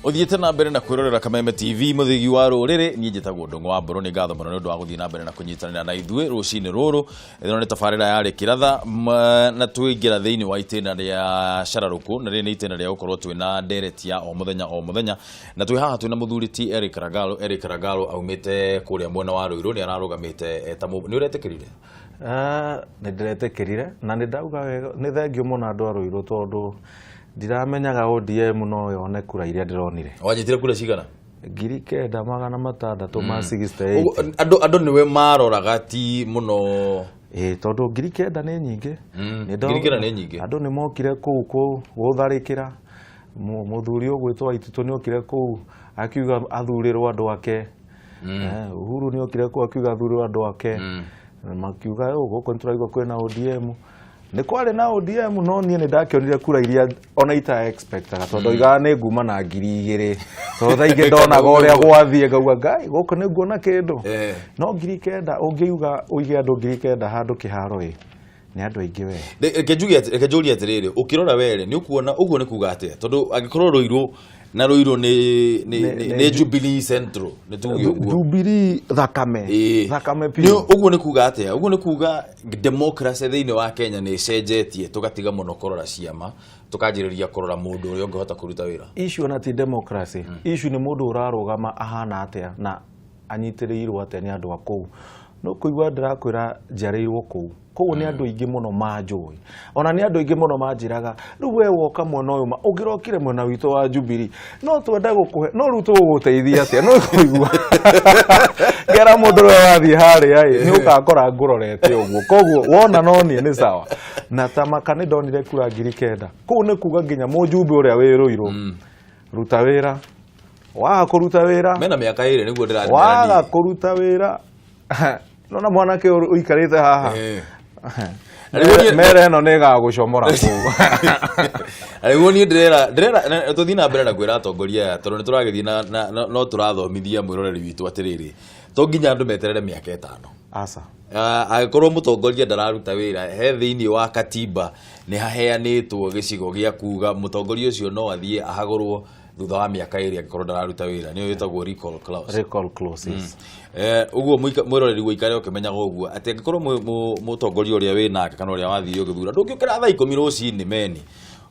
Uthiete na mbere na kwirorera Kameme TV muthigi wa ruriri ni njitagwo Ndung'u wa mburu ni ngatho muno ni undu wa guthii na mbere na kunyitanira na ithuĩ rucini ruru ino ni tabarira ya kiratha na tuingira thiini wa itena ria Cararuku na ni itena ria gukorwo twina ndereti ya o muthenya na twi haha twina muthuri ti Erick Ragalo aumite kuria mwena wa Ruiru ni ararugamite ni uretikirire ni ndiretikirire na ni ndauga wega ni thengio muno andu a Ruiru tondu ndiramenyaga ODM no yone kura iria ndironire. Wanyitire kura cigana? 9,600 ma 68. Andu niwe maroraga ti muno. Tondu 9,000 ni nyingi. Ni 9,000 ni nyingi. Andu ni mokire kuu gutharikira. Muthuri ogwitwa Itutu ni okire kuu akiuga athurirwo andu ake. Uhuru ni okire kuu akiuga athurirwo andu ake. Makiuga guko nturaigwa kwina ODM. Ni kwari na ODM no nie ni ndakionire kura iria ona ita expectaga tondu iga ni nguma na 2,000 to thaige ndonaga uria gwathie ngauga ngai guko ni nguona kindu no 9,000 ungiuga uige andu 9,000 handu kiharo ni andu aingi we rekejuri atiriri ukirora were ni ukuona uguo ni kuga atia tondu agikorwo Ruiru na Ruiru ni Jubilee Central ni tugi uguo Jubilee thakame pio uguo ni kuga atia uguo ni kuga democracy thiini wa Kenya ni cenjetie tugatiga muno korora ciama tukanjiriria korora mundu uria ungihota kuruta wira issue na ti democracy issue ni mundu urarugama ahana atia na anyitirirwo atia ni andu akou no kuigwa ndirakwira njareirwo kou ni andu aingi muno manjui ona ni andu aingi muno manjiraga riu we woka mwena uyu ungirokire mwena witu wa Jubilee no twenda gukuhe no riu tuguteithia atia no kuigwa gera mundu we wathie haria ni ukakora ngurorete uguo koguo wona no nie ni sawa na tamaka ni ndonire kura 9,000 kou ni kuga nginya mujumbe uria wi Ruiru ruta wira waga kuruta wira mena miaka ire niguo ndirathira waga kuruta wira nona mwanake uikarite haha mere no nega gucomora ku ariwo ni ndirera tuthii na mbere na kwira atongoria tondu ni turagithii no turathomithia mwiroreri witu atiriri to nginya andu meterere miaka 5 asa agikorwo mutongoria ndararuta wira he thiini wa katiba ni haheanitwo gicigo gia kuga mutongoria ucio no athie ahagurwo thutha wa miaka 2 agikorwo ndararuta wira ni witagwo recall clauses uguo mwiroreri guikare ukimenyaga uguo ati agikorwo mutongoria uria winake kana uria wathire githura ndungikira thaa 10 rucini meni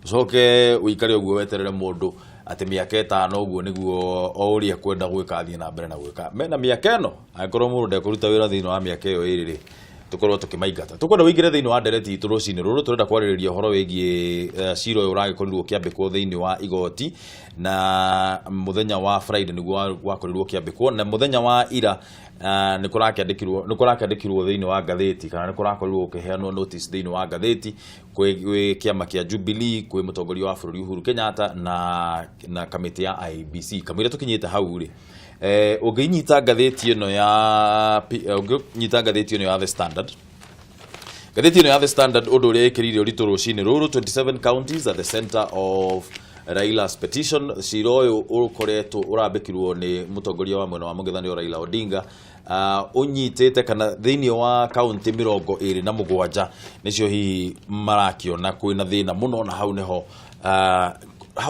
ucoke uikare uguo weterere mundu ati miaka 5 uguo niguo o uria kwenda gwika athie na mbere na gwika mena miaka eno agikorwo mundu ndekuruta wira thiini wa miaka iyo iri tukorwo tukimaigata tukwenda wigire thiini wa ndereti itu rucini ruru turenda kwaririria uhoro wigie ciira uyu uragikorirwo kiambikwo thiini wa igoti na muthenya wa Friday niguo wakorirwo kiambikwo na muthenya wa ira ni kurakiandikirwo thiini wa gatheti kana ni kurakorirwo kiheanwo notice thiini wa gatheti kwi kiama kia Jubilee kwi mutongoria wa bururi Uhuru Kenyatta na kamiti ya IBC kamwira tukinyite hau ri unginyita gatheti ino ya The Standard gatheti ino ya The Standard undu uria ikirire uritu rucini ruru 27 counties at the center of Raila's petition ciira uyu ukoretwo urambikirwo ni mutongoria wa mwena wa mungithanio Raila Odinga unyitete kana thiini wa county 27 nicio hihi marakiona kwina thina muno na hau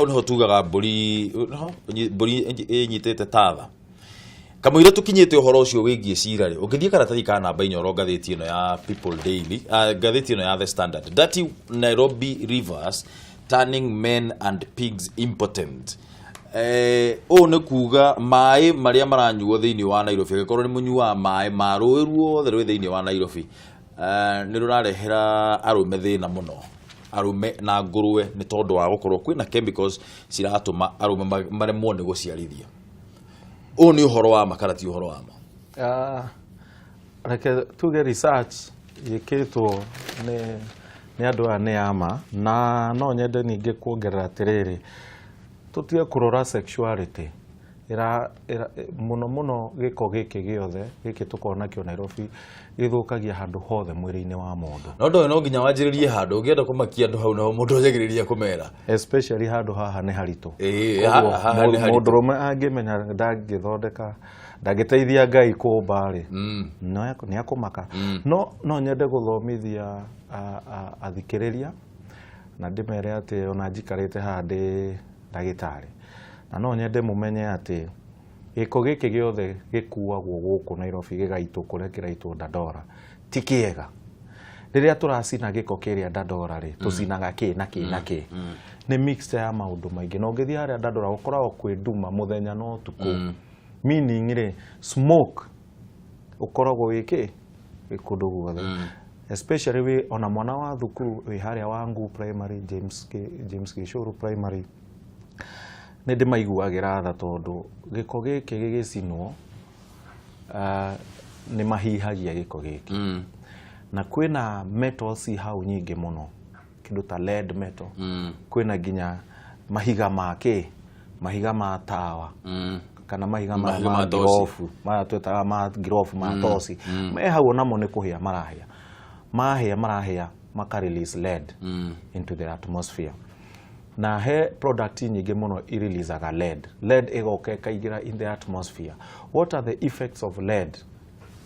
niho tugaga mburi inyitete tatha kamwira tukinyite uhoro ucio wigie ciira ri ungithie karatathi ka namba 4 gatheti ino ya People Daily gatheti ino ya The Standard dirty Nairobi rivers turning men and pigs impotent ne kuga mai maria maranyuo thiini wa Nairobi gikorwo ni munyua mai maruirwo therwe thiini wa Nairobi ni rurarehera arume thina muno arume na ngurwe ni tondu wa gukorwo kwina chemicals ciratuma arume maremwo ni guciarithia ni uhoro wa makarati uhoro wa reke tuge research yikitwo ni andu ane ama na no nyende ninge kuongerera atiriri tutige kurora sexuality muno giko giki giothe giki tukona kio Nairobi githukagia handu hothe mwiri-ini wa mundu no nginya wanjiririe handu ungienda kumakia andu hau no mundu ajagiriria kumera especially handu haha ni haritu mundu rume angimenya ndangithondeka ndagiteithia Ngai kumba ri ni akumaka no nyende guthomithia athikiriria na ndimere ati ona njikarite handi ndagitari na no nyende mũmenye atĩ gĩko gĩkĩ gĩothe gĩkuagwo gũkũ Nairobi gĩgaitwo kũrĩa kĩraitwo Dandora ti kĩega. Rĩrĩa tũracina gĩko kĩrĩa Dandora rĩ tũcinaga kĩ na kĩ na kĩ nĩ mixture ya maũndũ maingĩ na ũngĩthiĩ harĩa Dandora ũkoragwo kwĩ nduma mũthenya no ũtukũ meaning rĩ smoke ũkoragwo wĩkĩ kũndũ guothe especially we ona mwana wa thukuru wĩ harĩa Wangu primary James Gĩcũrũ primary nĩ ndĩmaiguagĩra tha tondũ gĩko gĩkĩ gĩgĩcinwo nĩ mahihagia gĩko gĩkĩ na kwĩna metals hau nyingĩ mũno kĩndũ ta lead metal kwĩna nginya mahiga mahiga ma tawa kana mahiga ma girofu maya twetaga ma girofu ma tosi me hau namo nĩ kũhĩa marahĩa maka release lead into the atmosphere na he product nyingĩ mũno ireleasaga lead ĩgoka ĩkaingĩra in the atmosphere. What are the effects of lead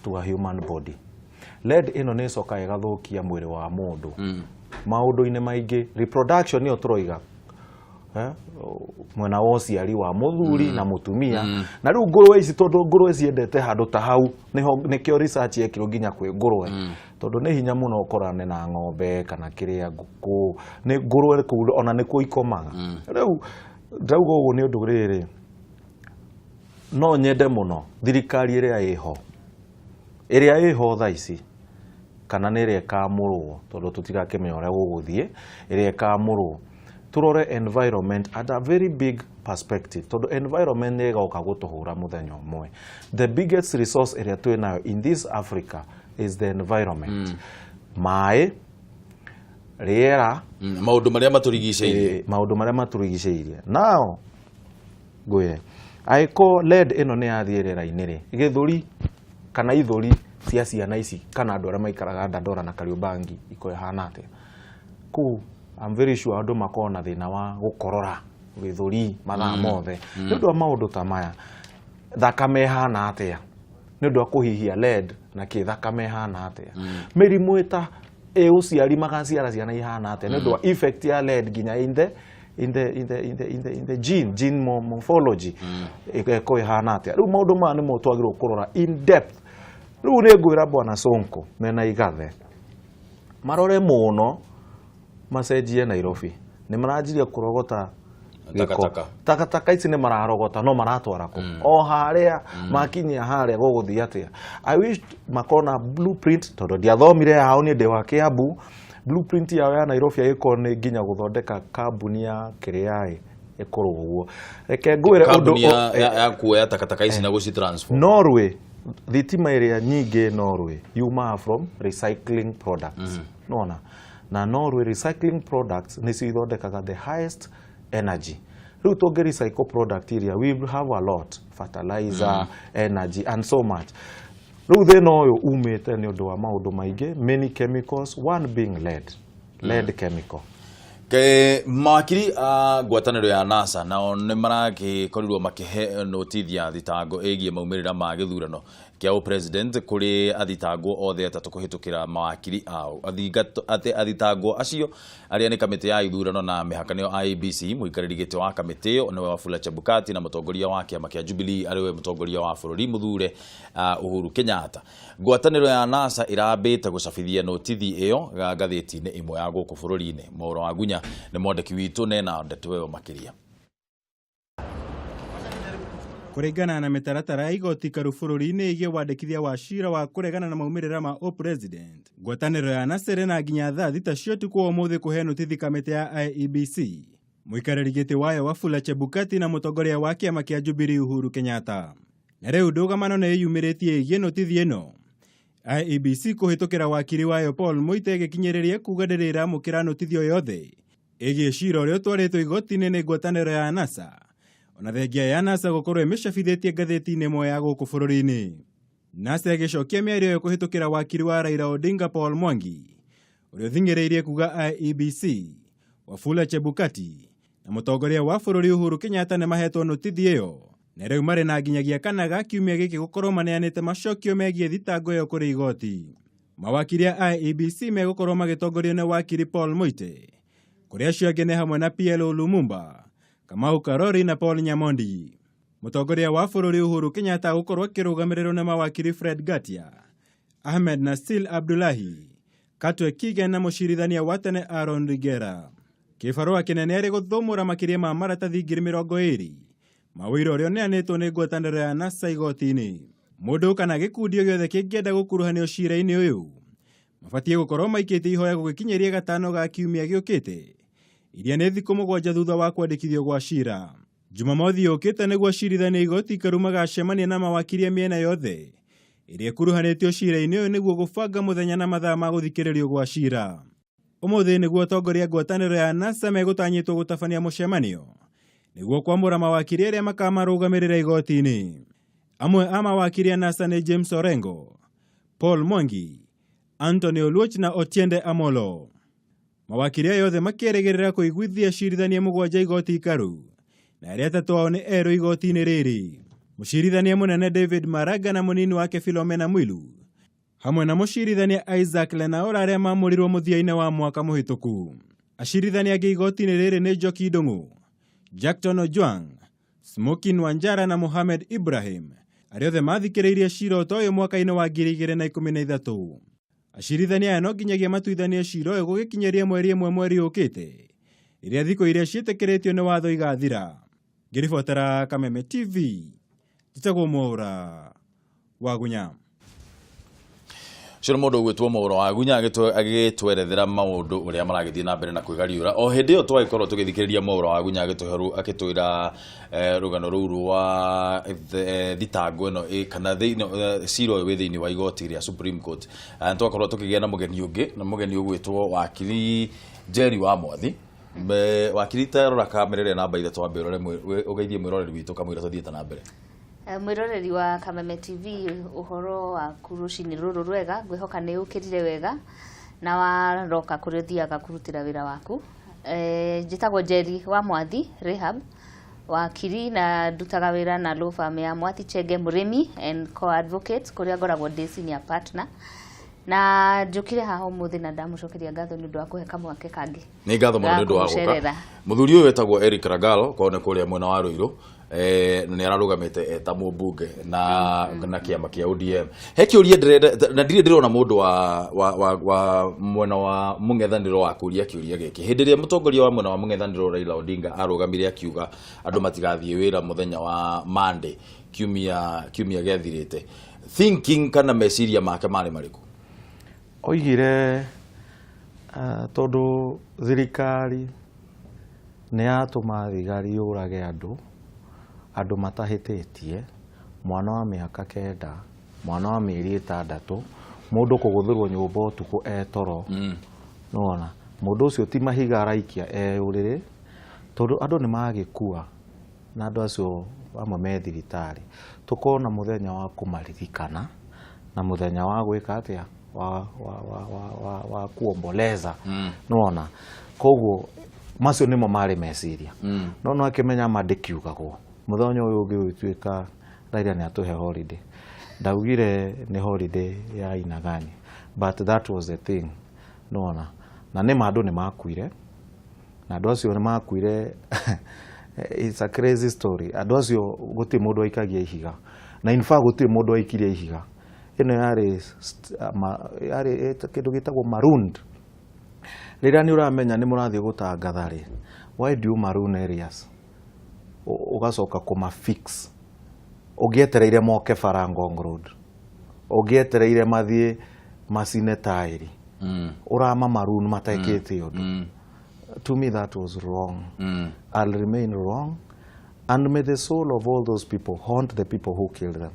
to a human body? Lead ĩno nĩ coka ĩgathũkia mwĩrĩ wa mũndũ maũndũ-inĩ maingĩ reproduction nĩyo tũroiga mwena wa ũciari wa mũthuri na mũtumia na rĩu ngũrũwe ici tondũ ngũrũwe ciendete handũ ta hau nĩkĩo research yekirwo nginya kwĩ ngũrũwe tondũ nĩ hinya mũno ũkorane na ng'ombe kana kĩrĩa ngũkũ nĩ ngũrũwe kũu ona nĩkuo ikomaga. Rĩu ndauga ũguo nĩ ũndũ rĩrĩ no nyende mũno thirikari ĩrĩa ĩho thaa ici kana nĩ ĩrĩa ĩkamũrwo tondũ tũtigakĩmenya ũrĩa gũgũthiĩ ĩrĩa ĩkamũrwo turore environment at a very big perspective tondũ environment nĩ ĩgoka gũtũhũra mũthenya ũmwe. The biggest resource ĩrĩa twĩnayo in this Africa is the environment. Maĩ, rĩera, maũndũ marĩa matũrigicĩirie now ngũye aiko lead ĩno nĩ yathiĩ rĩera-inĩ rĩ gĩthũri kana ithũri cia ciana ici kana andũ arĩa maikaraga Dandora na Kariobangi ikohana atĩa kũu I'm very sure andũ makorwo na thĩna wa gũkorora gĩthũri mathaa mothe nĩ ũndũ wa maũndũ ta maya thakame ĩhana atĩa nĩ ũndũ wa kũhihia lead na thakame ĩhana atĩa mĩrimũ ĩta ũciari magaciara ciana ihana atĩa nĩ ũndũ wa effect ya lead nginya in the gene morphology ĩko ĩhana atĩa rĩu maũndũ maya nĩmo twagĩrĩirwo kũrora in depth. Rĩu nĩ ngwĩra Bwana Sonko mena igathe marore mũno macenjie Nairobi nĩ maranjirie kũrogota takataka ici nĩ mararogota no maratwara kũ o harĩa makinyia harĩa gũgũthiĩ atĩa. I wish makona blueprint tondũ ndiathomire hao nĩ ndĩ wa Kiambu blueprint yao ya Nairobi ĩkorwo nĩ nginya gũthondeka kambuni ya kĩrĩa ĩkorwo ũguo reke ngwĩre ũndũ ya kuoya takataka ici na gũcitransform. Norway thitima ĩrĩa nyingĩ Norway yumaga from recycling products nona na Norway recycling products nĩ cithondekaga the highest energy. Rĩu tũngĩ recycle product area we have a lot fertilizer energy and so much. Rĩu thĩna ũyũ umĩte nĩ ũndũ wa maũndũ maingĩ many chemicals one being lead chemical. Mawakiri ngwatanĩro ya NASA nao nĩ maragĩkorirwo makĩhe notithia thitango ĩgiĩ maumĩrĩra ma gĩthurano kĩa president kũrĩ athitangwo othe atatũ kũhĩtũkĩra mawakiri ao. Athitangwo acio arĩa nĩ kamĩtĩ ya ithurano na mĩhakanio IEBC mũikarĩri gĩtĩ wa kamĩtĩ ĩyo nĩ Wafula Chebukati na mũtongoria wa kĩama kĩa Jubilee arĩwe mũtongoria wa bũrũri mũthure Uhuru Kenyatta. Ngwatanĩro ya NASA ĩrambĩte gũcabithia notithi ĩyo ngathĩti-inĩ ĩmwe ya gũkũ bũrũri-inĩ. Maũro wa Gunya nĩ mwandĩki witũ nena ndeto ĩyo makĩria. Kũringana na mĩtaratara ya igoti karu bũrũri-inĩ ĩgiĩ wandĩkithia wa ciira wa kũregana na maumĩrĩra ma president, ngwatanĩro ya NASA na nginya thaa thita cia ũtukũ wa ũmũthĩ kũhe notithi kamĩtĩ ya IEBC. Mũikarĩri gĩtĩ wayo Wafula Chebukati na mũtongoria wa kĩama kĩa Jubilee Uhuru Kenyatta. Na rĩu ndũgamano nĩ yumĩrĩtie ĩgiĩ notithi ĩno. IEBC kũhĩtũkĩra wakiri wayo Paul Mũite gĩkinyĩrĩrie kuga ndĩrĩramũkĩra notithi o yothe ĩgiĩ ciira ũrĩa ũtwarĩtwo igoti-inĩ nĩ ngwatanĩro ya NASA. Ona thengia ya NASA gũkorwo ĩmĩcabithĩtie ngathĩti-inĩ ĩmwe ya gũkũ bũrũri-inĩ. NASA ĩgĩcokia mĩario ĩyo kũhĩtũkĩra wakiri wa Raila Odinga Paul Mwangi ũrĩa ũthing'ĩrĩirie kuga IEBC, Wafula Chebukati na mũtongoria wa bũrũri Uhuru Kenyatta nĩ mahetwo notithi ĩyo na rĩu marĩ na nginyagia kana ga kiumia gĩkĩ gũkorwo maneanĩte macokio megiĩ thitango ĩyo kũrĩ igoti. Mawakiri a IEBC megũkorwo magĩtongorio nĩ wakiri Paul Mũite, kũrĩa acio angĩ nĩ hamwe na PLO Lumumba, Kamau Karori na Paul Nyamondi. Mũtongoria wa bũrũri Uhuru Kenyatta gũkorwo akĩrũgamĩrĩrwo na mawakiri Fred Gatia, Ahmed Nasil Abdullahi, Katwe Kigen na mũcirithania wa tene Aaron Rigera. Kĩbarũa kĩnene arĩ gũthũmũra makĩria ma maratathi 20,000 mawĩra ũrĩa ũneanĩtwo nĩ ngwatanĩro ya NASA igoti-inĩ. Mũndũ kana gĩkundi o gĩothe kĩngĩenda gũkuruhanio ciira-inĩ ũyũ mabatiĩ gũkorwo maikĩtie ihoya gũgĩkinyeria gatano ga kiumia gĩũkĩte, iria nĩ thikũ 7 thutha wa kwandĩkithio gwa ciira. Jumamothi yũkĩte nĩguo acirithania igoti ikaru magacemania na mawakiri mĩena yothe ĩrĩa ĩkuruhanĩtio ciira-inĩ ũyũ nĩguo gũbanga mũthenya na mathaa ma gũthikĩrĩrio gwa ciira. Ũmũthĩ nĩguo atongoria ngwatanĩro ya NASA megũtanyĩtwo gũtabania mũcemanio nĩguo kwamũra mawakiri arĩa makamarũgamĩrĩra igoti-inĩ. Amwe a mawakiri a NASA nĩ James Orengo, Paul Mwangi, Anthony Oluoch na Otiende Amolo. Mawakiri aya othe makĩrĩgĩrĩra kũiguithia acirithania 7 igoti ikaru na arĩa 3 ao nĩ erũ igoti-inĩ rĩrĩ. Mũcirithania mũnene David Maraga na mũnini wake Philomena Mwilu hamwe na mũcirithania Isaac Lenaora arĩa mamũrirwo mũthia-inĩ wa mwaka mũhĩtũku. Acirithania angĩ igoti-inĩ rĩrĩ nĩ Njoki Ndung'u, Jackton Ojwang, Smokin Wanjara na Mohamed Ibrahim, arĩa othe mathikĩrĩirie ciira ũyũ mwaka-inĩ wa 2013. Acirithania aya no nginyagia matuithanie ciira ũyũ gũgĩkinyeria mweri ũkĩte, rĩrĩa thikũ iria ciĩtĩkĩrĩtio nĩ watho igathira. Ngĩribotera Kameme TV, njĩtagwo Mwaura wa Gunya. Ciro mũndũ gwĩtwo Mwaura wa Gunya agĩtwerethera maũndũ ũrĩa maragĩthiĩ na mbere na kwĩgariũra. O hĩndĩ ĩyo twagĩkorwo tũgĩthikĩrĩria Mwaura wa Gunya agĩtwĩra rũgano rũu rwa thitango ĩno kana cira ũyũ wĩ thĩinĩ wa igoti rĩa Supreme Court. Twakorwo tũkĩgĩa na mũgeni ũngĩ, na mũgeni ũgwĩtwo Wakiri Njeri wa Mwathi. Wakiri tarora kamera namba 3 wa mbere ũgeithie mwĩroreri witũ kamwĩra tũthiĩte na mbere. Mwĩroreri wa Kameme TV, ũhoro wa kuruci-inĩ rũrũ rwega, ngwĩhoka nĩ ũkĩrire wega na waroka kũrĩa ũthiaga kũrutĩra wĩra waku. Njĩtagwo Njeri wa Mwathi Rehab, wakiri na ndutaga wĩra na law firm ya Mwathi Chege mũrĩmi and co-advocate kũrĩa ngoragwo ndĩ senior partner. Na njũkire haha ũmũthĩ na ndamũcokeria ngatho nĩ ũndũ wa kũhe kamwake kangĩ. Nĩ ngatho mũno nĩ ũndũ wa gũka. Mũthuri ũyũ wetagwo Erick Ragalo, kone kũrĩa mwena wa Rũirũ, nĩ ararũgamĩte eta mũmbunge na kĩama kĩa ODM. He kĩũria na ndirĩ ndĩrona mũndũ wa mwena wa mũng'ethanĩro wa kũria kĩũria gĩkĩ. Hĩndĩ ĩrĩa mũtongoria wa mwena wa mũng'ethanĩro Raila Odinga arũgamire akiuga andũ matigathiĩ wĩra mũthenya wa Monday kiumia gĩathirĩte, thinking kana meciria make marĩ marĩkũ? Oigire tondũ thirikari nĩ yatũma thigari yũrage andũ matahĩtĩtie, mwana wa mĩaka 9, mwana wa mĩeri 6, mũndũ kũgũthĩrwo nyũmba ũtukũ etoro. Nona mũndũ ũcio ti mahiga araikia ũrĩrĩ, tondũ andũ nĩ magĩkua na andũ acio amwe me thibitarĩ. Tũkona mũthenya wa kũmaririkana na mũthenya wa gwĩka atĩa wa kuomboleza. Nona koguo macio nimo marĩ meciria. No akĩmenya mandĩkiugagwo mũthenya ũyũ ũngĩ gwĩtuĩka Raila nĩ atũhe holiday. Ndaugire nĩ holiday ya inagani, but that was the thing. Nona na nĩ andũ nĩ makuire, na andũ acio nĩ makuire. It's a crazy story. Andũ acio gũtirĩ mũndũ aikagia ihiga, na in fact gũtirĩ mũndũ aikirie ihiga. Ĩno yarĩ kĩndũ gĩtagwo marooned. Rĩrĩa nĩ ũramenya nĩ mũrathiĩ gũtangatha rĩ, why do you maroon areas? Ũgacoka kũma fix. Ũngĩetereire moke Ngong Road, ũngĩetereire mathiĩ macine taĩri, ũrama maroon matekĩte ũndũ. To me that was wrong. I'll remain wrong, and may the soul of all those people haunt the people who killed them.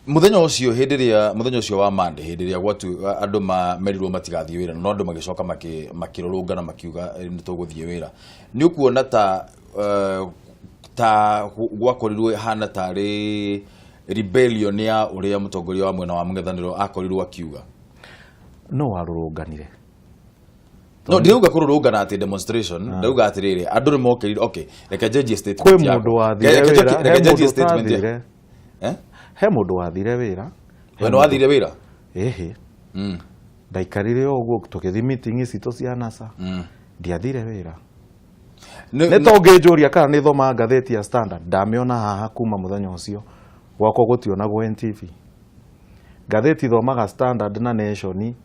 Mũthenya ũcio wa Monday, hĩndĩ ĩrĩa andũ merirwo matigathiĩ wĩra, no andũ magĩcoka makĩrũrũngana makiuga nĩ tũgũthiĩ wĩra, nĩ ũkuona ta gwakorirwo hana tarĩ rebellion ya ũrĩa mũtongoria wa mwena wa mũng'ethanĩro akorirwo akiuga? No warũrũnganire. No ndiuga kũrũrũngana atĩ demonstration, ndauga atĩrĩrĩ andũ nĩ mokĩrire. Okay, reke njenjie statement yako. Kwĩ mũndũ wathire wĩra, reke njenjie statement yako. He mũndũ wathire wĩra. We no wathire wĩra? Ndaikarire ũguo tũgĩthiĩ meeting citũ cia NASA. ndiathire wĩra nĩ tonge njũria kana nĩ thoma ngathĩti ya Standard ndamĩona haha kuma mũthenya ũcio gwakwa gũtionagwo NTV ngathĩti thomaga Standard na Nation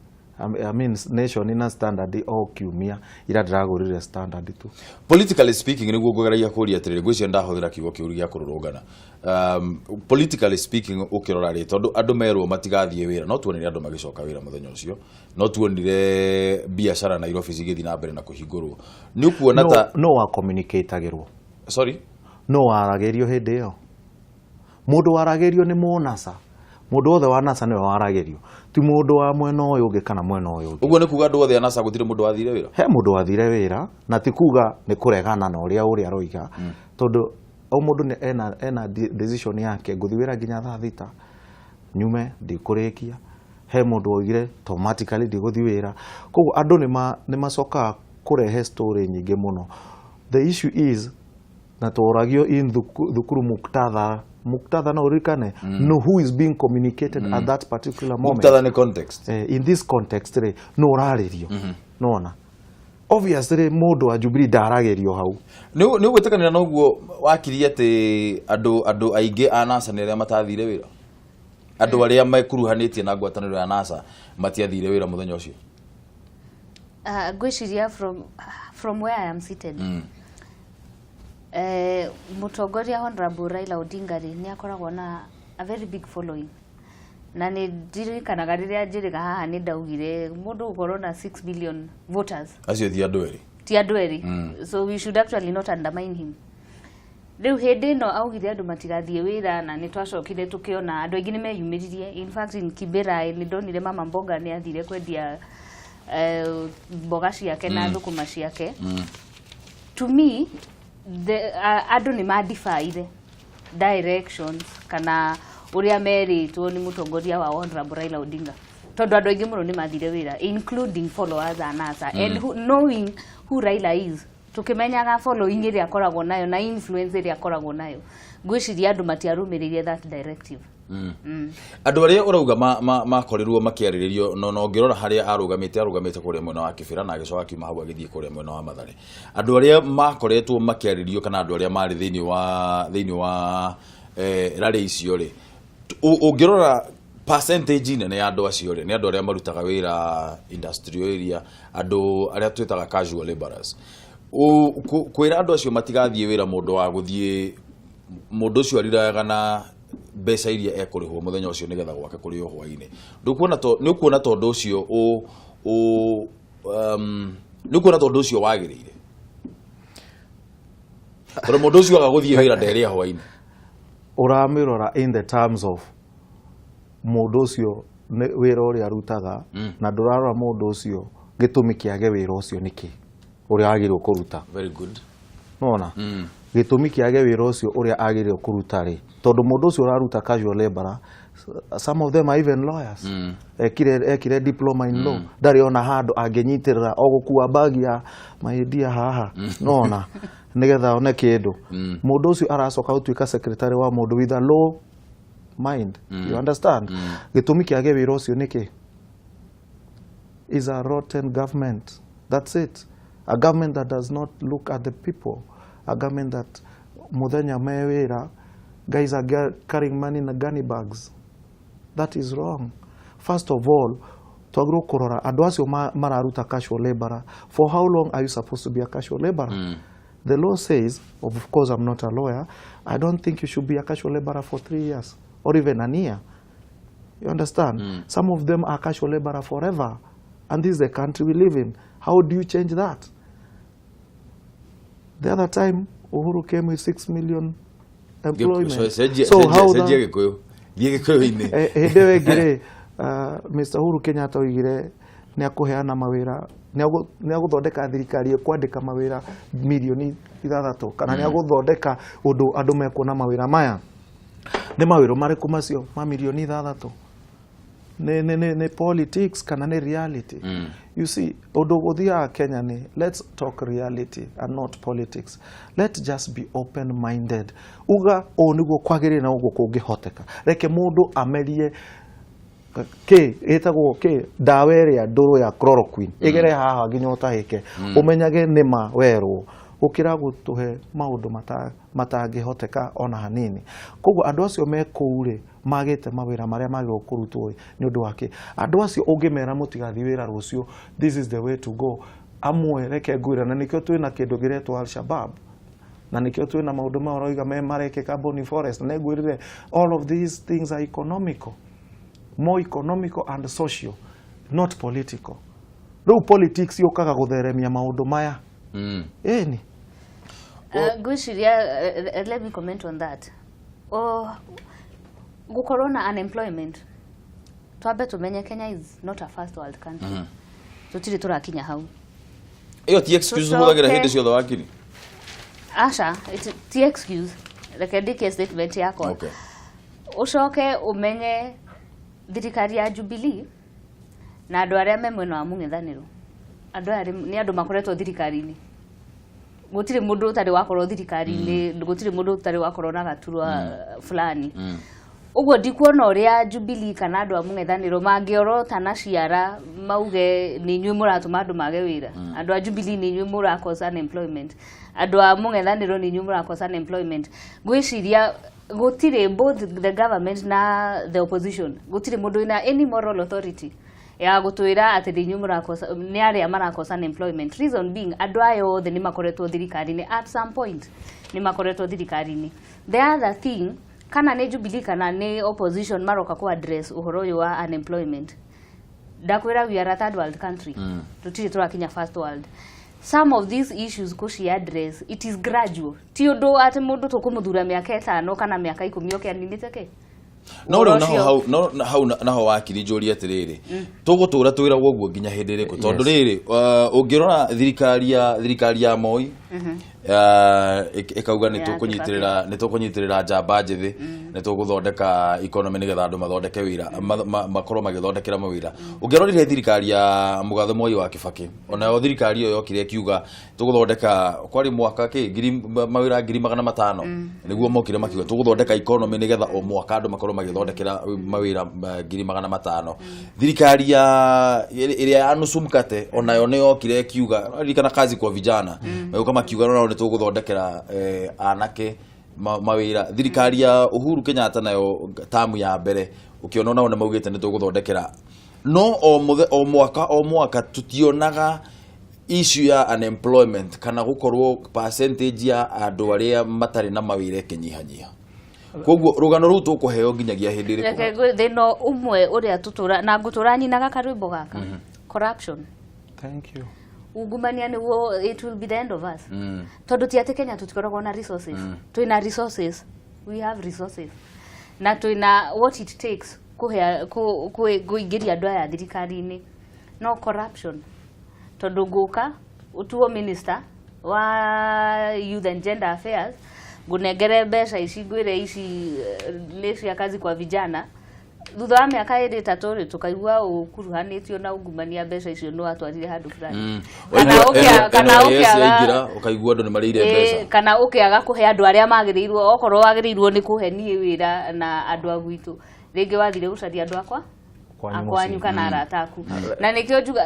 Nation na Standard o kiumia ira ndĩragũrire Standard tu. Politically speaking nĩguo ngũgeragia kũria atĩrĩrĩ ngwĩciria ndahũthĩra kiugo kĩũru gĩa kũrũrũngana. Politically speaking ũkĩrora rĩ tondũ andũ merwo matigathiĩ wĩra no tuonire andũ magĩcoka wĩra mũthenya ũcio no tuonire biacara Nairobi cigĩthiĩ na mbere na kũhingũrwo nĩ ukuona ta no wa communicate-agĩrwo no waragĩrio hĩndĩ ĩyo mũndũ waragĩrio nĩ mũnasa mũndũ wothe wa NASA nĩwe waragĩrio ti mũndũ wa mwena ũyũ ũngĩ kana mwena ũyũ ũngĩ. Ũguo nĩ kuga andũ othe a NASA gũtirĩ mũndũ wathire wĩra he mũndũ wathire wĩra na ti kuga nĩ kũregana na ũrĩa aroiga tondũ o mũndũ ena decision yake ngũthi wĩra nginya thaa thita nyume ndikũrĩkia he mũndũ oigire automatically ndigũthi wĩra koguo andũ nĩ macokaga kũrehe story nyingĩ mũno. The issue is na tũragio in thukuru muktadha na urikane no who is being communicated at that particular moment. Muktadha ni context. In this context no rarĩrio nona obviously mũndũ wa Jubilee ndaragĩrio hau nĩ ũgwĩtĩkanĩra na ũguo wakiri atĩ andũ aingĩ a NASA nĩ arĩa matathire wĩra andũ arĩa mekuruhanĩtie na ngwatanĩro ya NASA matiathire wĩra mũthenya ũcio. Ngwĩciria from where I am seated Mutongoria Honorable Raila Odinga nĩ akoragwo na a very big following na nĩ ndirikanaga rĩrĩa njĩrĩga haha nĩ ndaugire mũndũ gũkorwo na 6 billion voters acio ti andũ erĩ so we should actually not undermine him. Rĩu hĩndĩ ĩno augire andũ matigathiĩ wĩra na nĩ twacokire tũkĩona andũ aingĩ nĩ meyumĩririe. In fact in Kibera nĩ ndonire mama mboga nĩ athire kwendia mboga ciake na thũkũma ciake. To me andũ nĩ madifaire directions kana ũrĩa merĩtwo nĩ mũtongoria wa Honorable Raila Odinga tondũ andũ aingĩ mũno nĩ mathire wĩra including followers a NASA and knowing who Raila is tukĩmenyaga following ĩrĩa akoragwo nayo na influence ĩrĩa akoragwo nayo ngwĩciria andũ matiarũmĩrĩire that directive. Andũ arĩa ũrauga makorirwo makĩarĩrĩrio no ngĩrora harĩa arũgamĩte kũrĩa mwena wa Kĩbĩra na agĩcoka kiuma hau agĩthiĩ kũrĩa mwena wa Mathare andũ arĩa makoretwo makĩarĩrĩrio kana andũ arĩa marĩ thĩinĩ wa rarĩ icio rĩ ũngĩrora percentage nene ya andũ acio rĩ nĩ andũ arĩa marutaga wĩra industrial area andũ arĩa twĩtaga casual laborers kwĩra andũ acio matigathiĩ wĩra mũndũ wa gũthiĩ mũndũ ũcio ariraga na mbeca iria ekũrĩhwo mũthenya ũcio nĩgetha gwake kũrĩ o hwainĩ nĩ ũkuona tondũ ũcio nĩ ũkuona tondũ ũcio wagĩrĩire tondũ mũndũ ũcio agagũthiĩ wĩra nderĩa hwainĩ ũramĩrora in the terms of mũndũ ũcio wĩra ũrĩa arutaga na ndũrarora mũndũ ũcio gĩtũmi kĩage wĩra ũcio nĩkĩ ũrĩa agĩrĩirwo kũruta. Very good. Nona gĩtũmi kĩage wĩra ũcio ũrĩa agĩrĩirwo kũruta rĩ tondũ mũndũ ũcio ũraruta casual labor some of them are even lawyers ekire diploma in law ndarĩ ona handũ angĩnyitĩrĩra o gũkua bagi ya maendia haha nona nĩgetha one kĩndũ mũndũ ũcio aracoka gũtuĩka secretary wa mũndũ with a low mind. You understand? Gĩtũmi kĩage wĩra ũcio nĩkĩ is a rotten government. That's it. A government that does not look at the people. A government that muthenya me wĩra guys are carrying money in gunny bags. That is wrong. First of all, twagĩrĩirwo kũrora andũ acio mararuta casual laborer. For how long are you supposed to be a casual laborer? The law says, of course I'm not a lawyer, I don't think you should be a casual laborer for 3 years or even a year. You understand? Some of them are casual laborer forever. And this is the country we live in. How do you change that? The other time, Uhuru came with 6 million employment. So how hĩndĩ wengire Mr. Uhuru Kenyatta oigire nĩ akũheana mawĩra nĩ agũthondeka thirikari ĩkwandĩka mawĩra milioni 6 kana nĩ agũthondeka ũndũ andũ mekuona mawĩra maya nĩ mawĩra marĩkũ macio ma milioni 6 nĩ politics kana nĩ reality. You see ũndũ gũthiaga Kenya nĩ let's talk reality and not politics. Let's just be open minded. Uga o nĩguo kwagĩrĩra na ũguo kũngĩhoteka reke mũndũ amerie ĩtagwo ndawa ĩrĩa ndũrũ ya chloroquine ĩgere haha nginya ũtahĩke ũmenyage nĩma werwo gũkĩra gũtũhe maũndũ matangĩhoteka ona hanini. Koguo andũ acio me kũu rĩ magĩte mawĩra marĩa magĩrĩirwo kũrutwo nĩ ũndũ wake. Andũ acio ũngĩmera mũtigathiĩ wĩra rũciũ, this is the way to go, amwe reke ngwĩra, na nĩkĩo twĩna kĩndũ gĩretwo Al-Shabaab, na nĩkĩo twĩna maũndũ maroiga marekĩka Boni Forest, na ngwĩrire all of these things are economical, more economical and social, not political. Rĩu politics yũkaga gũtheremia maũndũ maya. Ĩni let me comment on that. Gukorwo na unemployment, twambe tumenye Kenya is not a first world country. Tutiri turakinya hau. Iyo ti excuse mũthagĩra hĩndĩ ciothe wakiri. Asha, ti excuse. Reke ndike statement yakwa. Okay. Ucoke umenye thirikari ya Jubilee na andũ arĩa me mwena wa mũng'ethanĩro. Andũ arĩa nĩ andũ makoretwo thirikari-inĩ. Gũtirĩ mũndũ ũtarĩ wakorwo thirikari-inĩ, gũtirĩ mũndũ ũtarĩ wakorwo na gaturwa fulani. Ũguo ndikuona ũrĩa Jubilee kana andũ a mũng'ethanĩro mangĩorota na ciara mauge nĩ inyuĩ mũratũma andũ mage wĩra. Andũ a Jubilee nĩ inyuĩ mũrakosa unemployment. Andũ a mũng'ethanĩro nĩ inyuĩ mũrakosa unemployment. Ngwĩciria gũtirĩ both the government na the opposition, gũtirĩ mũndũ wĩna any moral authority ya gũtwĩra atĩ nĩ inyuĩ mũrakosa, nĩ arĩa marakosa unemployment. Reason being andũ aya othe nĩ makoretwo thirikari-inĩ at some point, nĩ makoretwo thirikari-inĩ. The other thing, kana nĩ Jubilee kana nĩ opposition maroka ku address uhoro ũyũ wa unemployment, ndakwĩra we are a third world country, tutiri turakinya first world. Some of these issues kushi address, it is gradual. Ti ũndũ atĩ mũndũ tũkũmũthura mĩaka 5 kana mĩaka 10 oke aninĩte ke. No hau naho wakiri njũria atĩrĩrĩ, tũgũtũra twĩragwo ũguo nginya hĩndĩ ĩrĩkũ? Tondũ rĩrĩ ũngĩrora thirikari ya Moi ĩkauga nĩ tũkũnyitĩrĩra njamba njĩthĩ, nĩ tũgũthondeka economy nĩgetha andũ mathondeke wĩra, makorwo magĩthondekera mawĩra. Ũngĩrorire thirikari ya mũgathe Moi wa Kibaki, onayo thirikari ĩyo yokire kiuga tũgũthondeka kwarĩ mwaka mawĩra 500,000 nĩguo mokire makiuga tũgũthondeka economy nĩgetha o mwaka andũ makorwo magĩthondekera mawĩra 500,000. Thirikari ĩrĩa ya nusu mkate onayo nĩ yokire kiuga ririkana kazi kwa vijana, maguka makiuga nao nĩ tũgũthondekera anake mawĩra. Thirikari ya Uhuru Kenyatta nayo tamu ya mbere ukiona nao nĩ maugĩte nĩ tũgũthondekera, no o mwaka tutionaga issue ya unemployment kana gukorwo percentage ya andũ arĩa matarĩ na mawĩra kinyihanyiha. Koguo rugano rũu tũkũheo nginyagia hĩndĩ ĩrĩkũ? Reke thĩno ũmwe ũrĩa tũtũra na ngũtũra nyinaga karwĩmbo gaka, corruption. Thank you. Ungumania nĩguo it will be the end of us. Tondũ ti atĩ Kenya tũtikoragwo na resources. Twĩna resources, we have resources. Na twĩna what it takes kũingĩria andũ aya thirikari-inĩ. No corruption. Tondũ ngũka ũtuo minister wa youth and gender affairs, ngũnengere mbeca ici ngwĩre ici nĩ cia kazi kwa vijana, thutha wa mĩaka 3 rĩ tukaigua ũkuruhanĩtio na ungumania mbeca icio no atwarire handũ fulani. Kana ũkĩaga ũkaigua andũ nĩ marĩire mbeca, kana ũkĩaga kũhe andũ arĩa magĩrĩirwo, okorwo wagĩrĩirwo nĩ kũhe niĩ wĩra na andũ a gwitũ, rĩngĩ wathire gũcaria andũ akwanyu kana arata aku. Na nĩkĩo njuga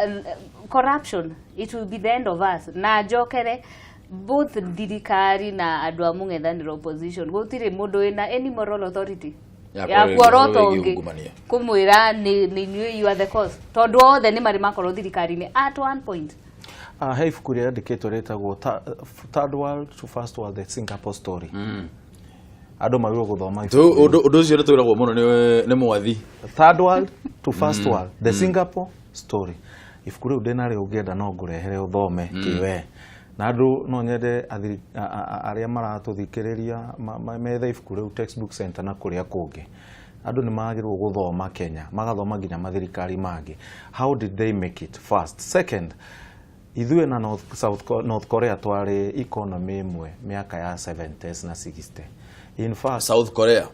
corruption, it will be the end of us. Na njokere both thirikari na andũ a mũng'ethanĩro opposition, gũtirĩ mũndũ wĩna any moral authority ya kuorota ũngĩ kũmwĩra nĩ inyuĩ you are the cause, tondũ othe nĩ marĩ makorwo thirikari-inĩ at one point. He ibuku rĩrĩa rĩandĩkĩtwo rĩtagwo Third World to First World, the Singapore Story. Andũ magĩrĩirwo gũthoma ũndũ ũcio nĩ twĩragwo mũno nĩ Mwathi. Third World to First World, the Singapore Story. Ibuku rĩu ndĩnarĩ ũngĩenda no ngũrehere ũthome kĩwe. Na andũ no nyende arĩa maratũthikĩrĩria metha ibuku rĩu textbook center na kũrĩa kũngĩ. Andũ nĩ magĩrĩirwo gũthoma Kenya, magathoma nginya mathirikari mangĩ. How did they make it? First. Second, ithuĩ na North Korea twarĩ economy ĩmwe mĩaka ya 70s na 60. In fact, South Korea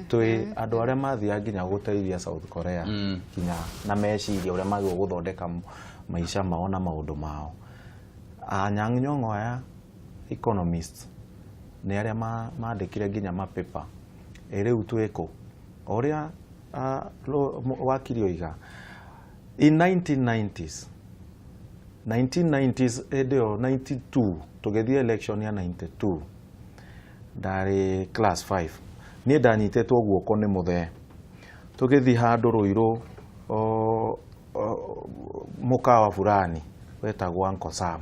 twĩ andũ arĩa mathiaga nginya gũteithia South Korea nginya na meciria ũrĩa magĩrĩirwo gũthondeka maica mao na maũndũ mao. Anyang' Nyong'o aya economists nĩ arĩa mandĩkire nginya mapepa rĩu twĩkũ ũrĩa wakiri oiga in 1990s edeo 92 tugethie election ya 92 ndari class 5 ni ndanyitetwo guoko ni muthe tugithi handu ruiru mukawa fulani wetagwo Uncle Sam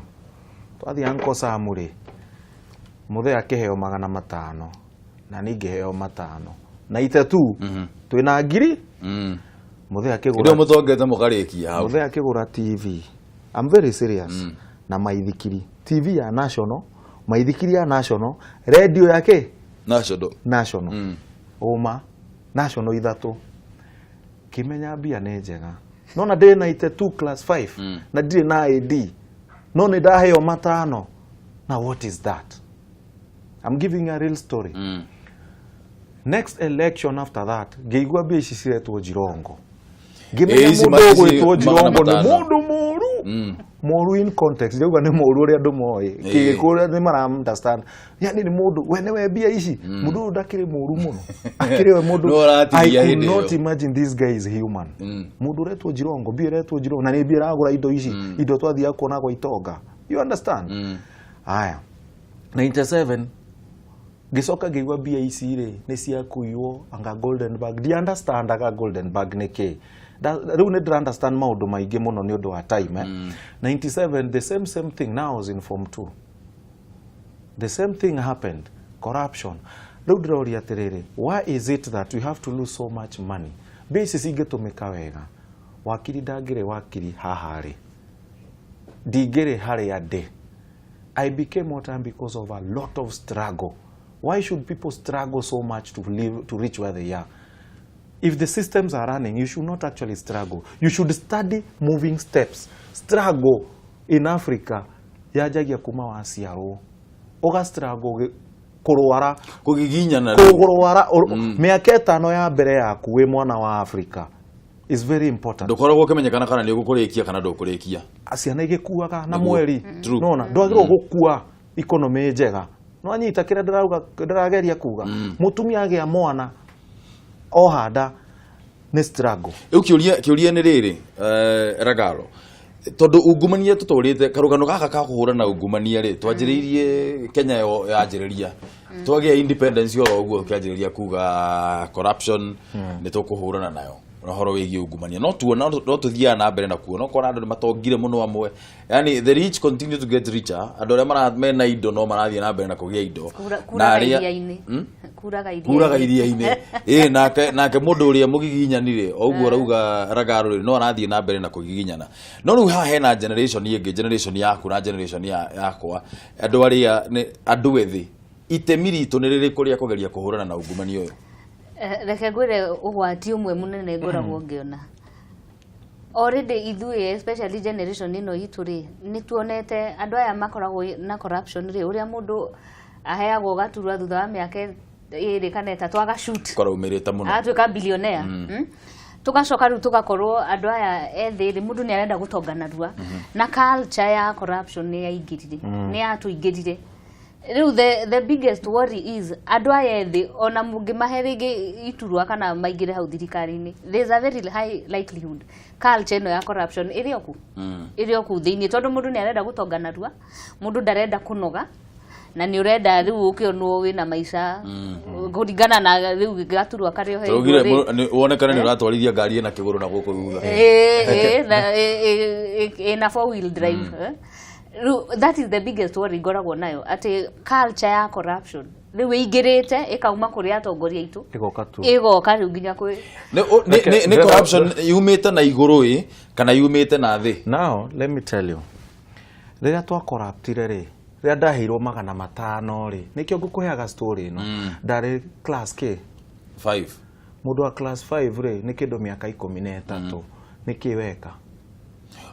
twathi Uncle Sam ri muthe akiheo 500 na ningiheo 5 na itetu twina ngiri muthe akigura ndio muthongete mukarikia hau muthe akigura TV. I'm very serious na maithikiri TV ya national maithikiri ya national radio yake national uma national ithatu kimenya bia ne njega no na ndĩ 92 class 5 na ndirĩ na AD no nĩ ndaheo 5 na what is that? I'm giving a real story. Next election after that ngeigua bia ici ciretwo Jirongo ngimenya mũndũ ũgwĩtwo Jirongo nĩ mũndũ mũru moru in context ndauga nĩ moru ũrĩa andũ moĩ kĩgĩkũrĩa nĩ mara understand yani nĩ mũndũ wene we bia ici mũndũ ũyũ ndakĩrĩ moru mũno akĩrĩ we mũndũ I could not imagine this guy is human mũndũ ũretwo Jirongo bia ũretwo Jirongo na nĩ bia aragũra indo ici indo twathiaga kuona gwa itonga you understand haya 97 gicoka ngĩigua bia ici rĩ nĩ cia kuiywo anga golden bag di understand aga golden bag nĩkĩ rĩu nĩ ndĩra understand maũndũ maingĩ mũno nĩ ũndũ wa time 97 the same thing now I was in form 2 the same thing happened corruption rĩu ndĩroria atĩrĩrĩ why is it that we have to lose so much money basis ingĩtũmĩka wega wakiri ndangĩrĩ wakiri haha rĩ ndingĩrĩ harĩa ndĩ I became what I am because of a lot of struggle. Why should people struggle so much to reach where they are? If the systems are running, you should not actually struggle. You should study moving steps. Struggle in Africa, yajagia kuma wa ciarwo. Oga struggle kurwara kugiginyana kurwara miaka 5 ya mbere yaku we mwana wa Africa is very important. Ndukoragwo ukimenyekana kana ni ugukurikia kana ndukurikia. Ciana igikuaga na mweri. Nona ndwagirwo gukua economy njega. No anyita kira ndirageria kuga. Mutumia agia mwana o handa ni struggle. Kiuria ni riri Ragalo. Tondu ungumania tutorite karugano gaka ka kuhurana ungumania ri twanjiririe Kenya yo yanjiriria twagia independence yo uguo kianjiriria kuga corruption ni tukuhurana nayo horo wigi ungumania no tuona no tuthia na mbere na kuona ukona andu matongire muno amwe yani the rich continue to get richer andu aria mena indo no marathia na mbere na kugia indo na aria kuraga iria-ini nake mundu uria mugiginyanire oguo rauga Ragalo no arathia na mbere na kugiginyana no riu ha hena generation ingi generation yaku na generation yakwa andu aria andu ethi itemi ritu ni riri kuria kugeria kuhurana na ungumania uyu reke ngwire ugwati umwe munene ngoragwo ngiona already ithuĩ especially generation ino itu ri ni tuonete andu aya makoragwo na corruption ri uria mundu aheagwo gaturwa thutha wa miaka iri kana itatu agashoot kwaraumirite muno atuika billionaire tugacoka riu tugakorwo andu aya ethi ri mundu ni arenda gutongana rua na culture ya corruption ni yaingirire ni atuingirire. The biggest worry is andu aya ethi ona mungimahe ringi iturwa kana maingire hau thirikari-ini there's a very high likelihood culture ino ya corruption iri oku thiini tondu mundu ni arenda gutongana rua mundu ndarenda kunoga na ni urenda riu ukionwo wina maisha kuringana na riu gaturwa kario he iguri wonekana ni uratwarithia ngari na kiguru na guku thutha na 4-wheel drive that is the biggest worry ngoragwo nayo ati culture ya corruption riu ingirite ikauma kuri atongoria itu igoka riu nginya kwi ni corruption yumite na iguru kana yumite na thi. Now let me tell you rĩrĩa twa corruptire rĩ rĩrĩa ndaheirwo 500 rĩ nikio ngũkũheaga story ino ndarĩ class K 5 mũndũ wa class 5 rĩ nĩ kĩndũ mĩaka 13 nĩkĩ weka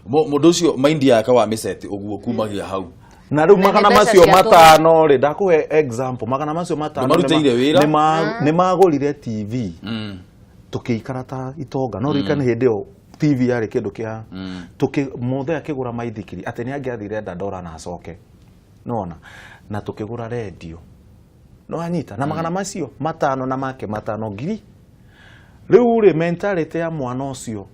mundu ucio mind yake wa miseti uguo kumagia hau na riu magana macio 5 ri ndakuhe example magana macio 5 ni magurire TV tukikara ta itonga no rikane hindi yo TV yari kindu kia mothe akigura maithikiri ati ni angiathire $1 na acoke nona na tukigura radio no anyita na magana macio 5 na make 5 ngiri riu ri mentality ya mwana ucio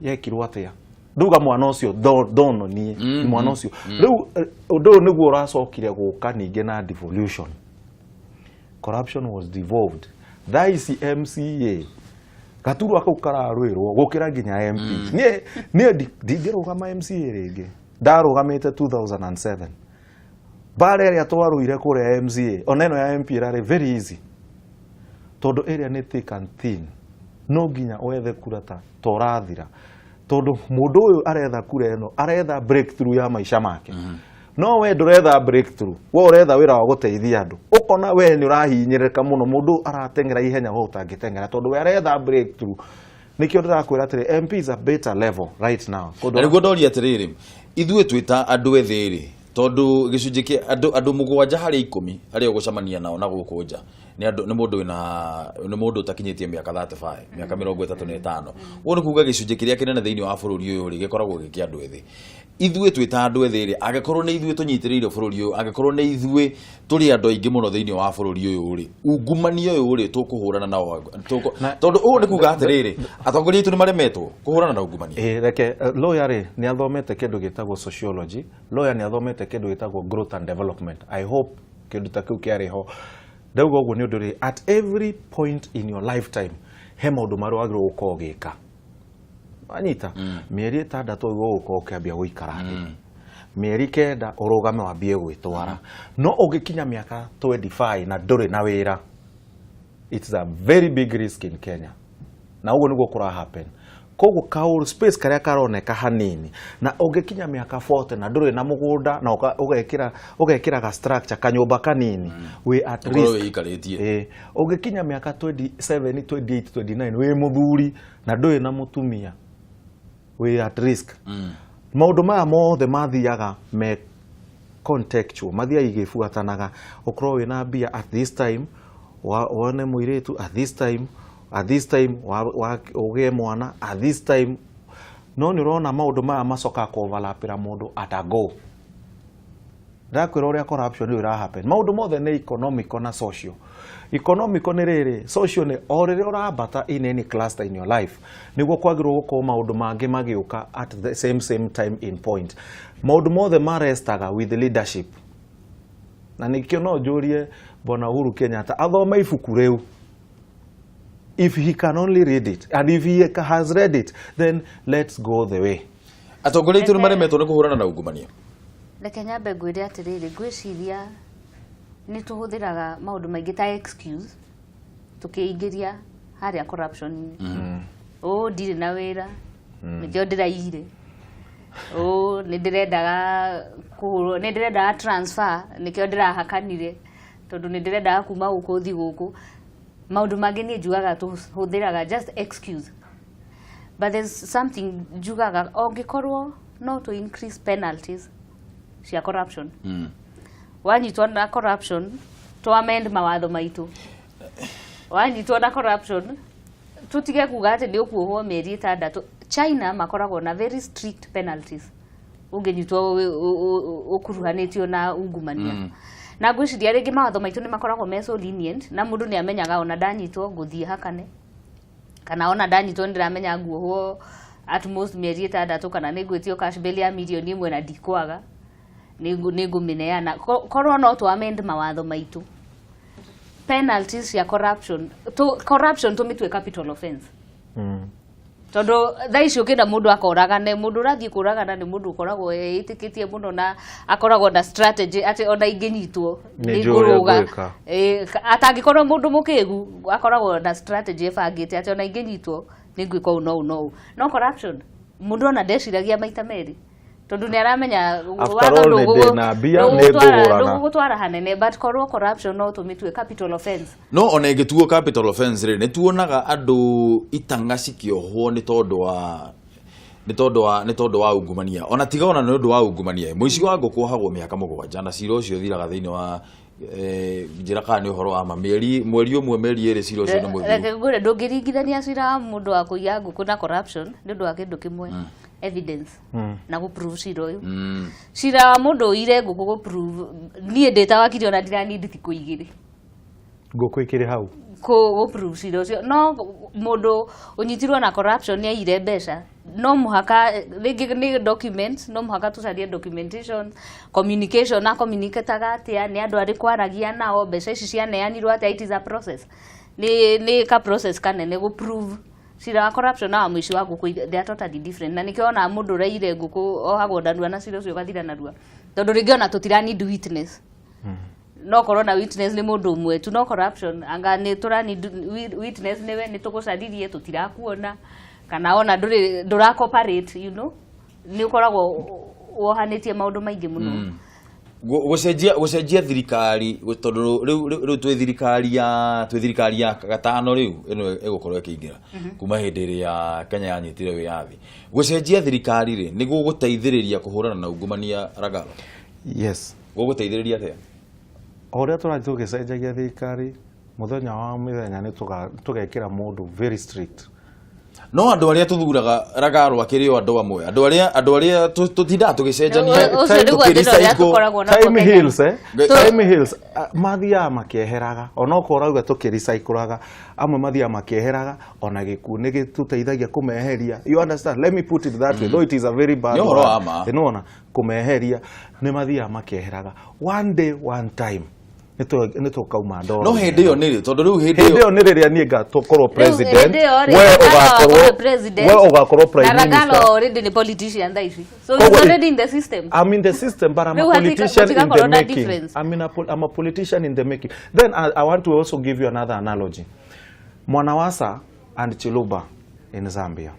yekirwo atia nduga mwana ucio dono ni mwana ucio riu undu niguo uracokire guka ninge na devolution. Corruption was devolved. That MCA Gaturu akau kararwirwo gukira nginya MP. Nie ndirugama MCA ringi ndarugamite 2007 bare ria twaruire kure MCA oneno ya MP rari very easy tondu area ni thick and thin no nginya wethe kurata torathira tondu mundu uyu aretha kura eno aretha breakthrough ya maisha make no we nduretha breakthrough we uretha wira wa guteithia andu ukona we ni urahinyirika muno mundu aratengera ihenya we utangitengera tondu we aretha breakthrough nikio ndirakwira atiri MP is a better level right now niguo ndori atiriri ithuĩ twita andu ethiri tondu gicunji ki andu mugwanja hari 10 aria ugucamania nao na guku nja ni mundu utakinyitie miaka 35 miaka 35 wona kuga gicunji kiria kinene thiini wa bururi uyu ri gikoragwo giki andu ethi ithuĩ twita andu ethiri agikorwo ni ithuĩ tunyitiriire bururi uyu agikorwo ni ithuĩ turi andu aingi muno thiini wa bururi uyu ri ungumania uyu ri tukuhurana nao tondu uyu ni kuga atiriri atongoria itu ni maremetwo kuhurana na ungumania reke lawyer ri ni athomete kindu gitagwo sociology lawyer ni athomete kindu gitagwo growth and development. I hope kindu ta kiu kiariho ndauga uguo ni undu ri at every point in your lifetime he maundu maru agirwo gukorwo gika anyita mieri 6 ugo gukorwo kiambia guikara thi mieri 9 urugame wambie gwitwara no ugikinya miaka 25 na nduri na wira it's a very big risk in Kenya na uguo niguo kura happen koguo kaur space karia karoneka hanini na ugikinya miaka 40 na nduri na mugunda na ugekira ga structure kanyumba kanini we at risk ugikinya miaka 27 28 29 we muthuri na nduri na mutumia we at risk maundu maya mothe mathiaga me contextual mathia igibuatanaga ukorwo wina mbia at this time wone muiretu at this time ugie mwana at this time no ni urona maundu maya macoka kuoverlapira mundu atago ndakwira uria corruption yu ira happen maundu mothe ni economic na social. Economic ni riri social ni orire urabata in any cluster in your life niguo kwagirwo gukorwo maundu mangi magiuka at the same time in point maundu mothe marestaga with the leadership na nikio no njurie bona Uhuru Kenyatta athoma ibuku riu if he can only read it and if he has read it then let's go the way atongoria itu ni maremetwo ni kuhurana na ungumania reke nyambe ngwire atiriri ngwiciria ni tuhuthiraga maundu maingi ta excuse tukiingiria haria corruption ndire na wira nikio ndiraire ni ndirendaga kuhurwo ni ndirendaga transfer nikio ndirahakanire tondu ni ndirendaga kuma guku thi guku maundu mangi ni njugaga tuhuthiraga just excuse but there's something njugaga ongikorwo no to increase penalties cia corruption wanyitwo na corruption to amend mawatho maitu wanyitwo na corruption tutige kuga ati ni ukuohwo mieri 6 China makoragwo na very strict penalties ungenyitwo ukuruhanitio na ungumania na ngwiciria ringi mawatho maitu ni makoragwo me so lenient na mundu ni amenyaga ona ndanyitwo nguthie hakane kana ona ndanyitwo ndiramenya nguohwo at most mieri 6 kana ni ngwitio cash bail ya milioni 1 na ndikwaga nigumineana korwo no to amend mawatho maitu penalties ya corruption tumitwe capital offense tondu thaici ukenda mundu akoragane mundu rathie kuragana ni mundu ukoragwo itikitie muno na akoragwo na strategy ati ona inginyitwo ni nguruga atangikorwo mundu mukigu akoragwo na strategy ebangite ati ona inginyitwo ni ngwika no corruption mundu ona ndeciragia maita meri tondu ni aramenya gutwara hanene but korwo corruption no tumitwe capital offense no ona ingituo capital offense ri ni tuonaga andu itanga cikiohwo ni tondu wa ungumania ona tiga ona ni undu wa ungumania muici wa nguku hagwo miaka 7 na cira ucio thiraga thiini wa njira kana ni uhoro wa mweri umwe meri 2 cira ucio ni muthiru reke ngure ndungiringithania cira wa mundu wa kuiya nguku na corruption ni undu wa kindu kimwe evidence na go prove cira uyu cira wa mundu ire nguku go prove nie ndeta wakiri ona ndira need thiko igiri nguku ikiri hau go prove cira ucio no mundu unyitirwo na corruption ni aire mbeca no muhaka rĩngĩ nĩ document no muhaka tucarie documentation communication na communicataga atia ni andu ari kwaragia nao mbeca ici cianeanirwo atia it is a process ni ka process kanene go prove cira wa corruption na mwici wa nguku they are totally different na nikio ona mundu reire nguku ohagwo ndanua na cira ucio gathira narua tondu ringi ona tutira need witness no korona witness ni mundu umwe tu no corruption anga ni turani witness niwe ni tugucaririe tutirakuona kana ona ndura cooperate you know ni ukoragwo wohanitie maundu maingi muno gucenjia thirikari tondu riu twi thirikari ya gatano riu ino igukorwo ikiingira kuma hindi iria Kenya yanyitire wiyathi gucenjia thirikari ri ni guguteithiriria kuhurana na ungumania Ragalo yes guguteithiriria atia oria turathi tugicenjagia thirikari muthenya wa mithenya ni tugekira mundu very strict no andu aria tuthuraga Ragalo akiri andu amwe andu aria tutinda tugicenjania time hills mathia makieheraga ona ukorauga tukiricyclaga amwe mathia makieheraga ona gikuo ni gituteithagia kumeheria you understand let me put it that way though it is a very bad word no kumeheria ni mathia makieheraga one day one time ni tukauma ndoro no hindi iyo niri tondu riu hindi iyo niri ria nie ngakorwo president we ugakorwo prime minister na Ragalo already ni politician thaici so he's already in the system I'm in the system but I'm a politician in the making I'm a politician in the making then I want to also give you another analogy Mwanawasa and Chiluba in Zambia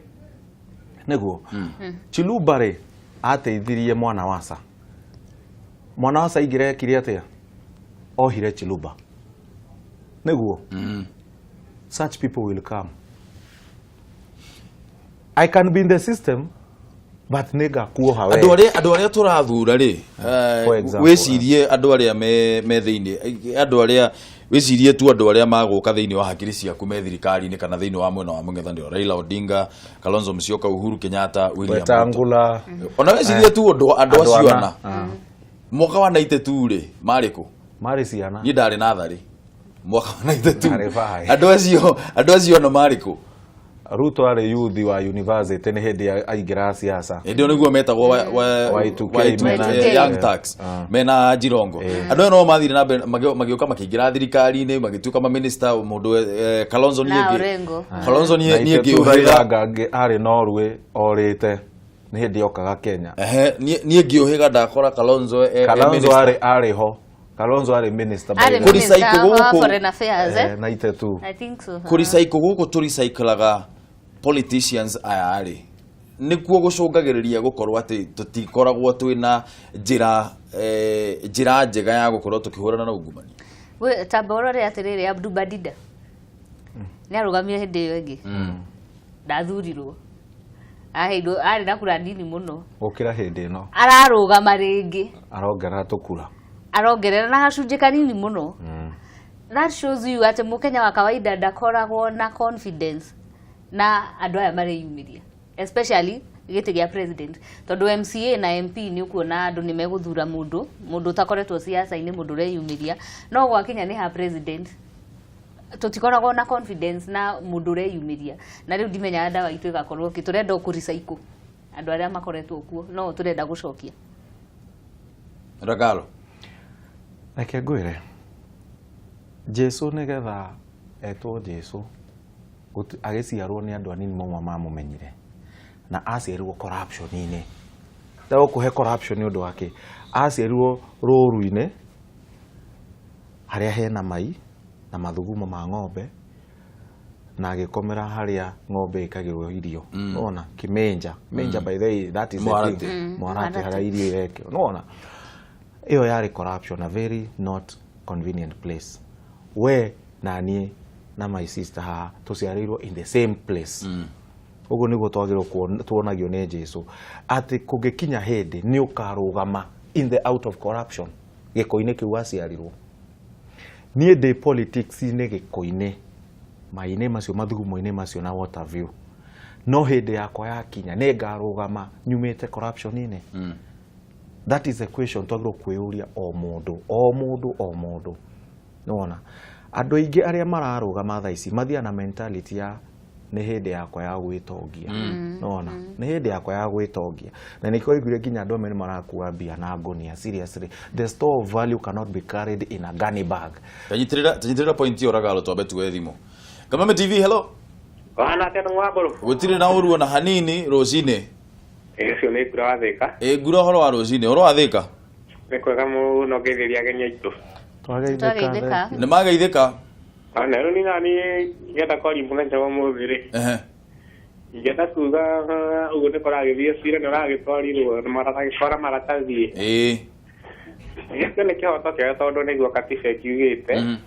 neguo Chiluba ri ateithirie Mwanawasa igire kiria atia ohire Chiluba neguo such people will come I can be in the system but nega kuoha we andu aria turathura ri wicirie andu aria me thiini andu aria wicirie tu andu aria maguka thiini wa hakiri ciaku me thirikari ni kana thiini wa mwena wa mung'ethaniro Raila Odinga Kalonzo Musyoka Uhuru Kenyatta William Wetangula ona wicirie tu andu acio ana mwaka wa 92 ri mariku mari ciana ni ndari nathari mwaka wa 92 andu acio na mariku Ruto ari youth wa university ni hindi aingira siasa ndio niguo metagwo wa young tax mena Jirongo andu no mathire na magioka makiingira thirikari-ini magituka ma minister mundu Kalonzo nie ngiuhiga ari Norway orite ni hindi okaga Kenya nie ngiuhiga ndakora Kalonzo ari ho Kalonzo ari minister kuri cycle guku foreign affairs na itetu I think so kuri cycle guku turi cyclaga politicians ayari nikuo gucungagiriria gukorwa ati tutikoragwo twina njira njega ya gukorwo tukihurana na ungumania we taboro ri atiriri Abdu Badida ni arugamire hindi iyo ingi ndathurirwo aheido ari nakura ndini muno ukira hindi no ararugama ringi arongera tukura arongerera na hacunjĩ kanini muno that shows you ati mukenya wa kawaida ndakoragwo na confidence na andu aya mareyumiria especially giti gia president tondu MCA na MP ni ukuona andu ni meguthura mundu utakoretwo siasa-ini mundu reyumiria no gwakinya ni ha president tutikoragwo na confidence na mundu reyumiria na riu ndimenya ndawa itu igakorwo kiturenda kuricycle andu aria makoretwo kuo no turenda gucokia Ragalo reke ngwire Jesu nigetha etwo Jesu agiciarwo ni andu anini momwe mamumenyire na aciarirwo corruption-ini ndago kuhe corruption ni undu wake aciarirwo rũru-ini haria hena mai na mathugumo ma ng'ombe na agikomera haria ng'ombe ikagirwo irio unaona kimenja by the way that is mwarati haria irio yake unaona iyo yari corruption a very not convenient place we nani na my sister ha tuciarirwo in the same place ugo niguo twagirwo tuonagio ni Jesu ati kugikinya hindi ni ukarugama in the out of corruption giko-ini kiu aciarirwo nie de politics ni giko-ini mai-ini macio mathugumo-ini macio na water view no hindi yakwa yakinya ni ngarugama nyumite corruption-ini that is the question twagirwo kwiuria o mundu nona andũ aingĩ arĩa mararũgama thaa ici mathia na mentality ya nĩ hĩndĩ yakwa ya gwĩtongia nona nĩ hĩndĩ yakwa ya gwĩtongia na nĩkĩo iguire nginya andũ amwe nĩ marakua mbia na ngũnia seriously the store of value cannot be carried in a gunny bag. Tanyitirira point yo Ragalo twambe tuwe thimo. Kameme TV, hello. Wana tena ngwaboro. Gutire na ũruo na hanini rũcinĩ. Cio nĩ ngura wathĩka. Ngura horo wa rũcinĩ, horo wathĩka. Nĩ kwega mũno ngeithĩria ageni aitũ. Twageithĩka. Nĩ magaithĩka. Na rĩu nani ngenda kwari mũthenya wa ũmũthĩ rĩ. Ngenda kuga ũguo nĩ kũragĩthiĩ cira nĩ ũragĩtwarirwo maragĩtwara maratathi. Gĩkĩ nĩ kĩhoto kĩega tondũ nĩguo katiba ĩkiugĩte.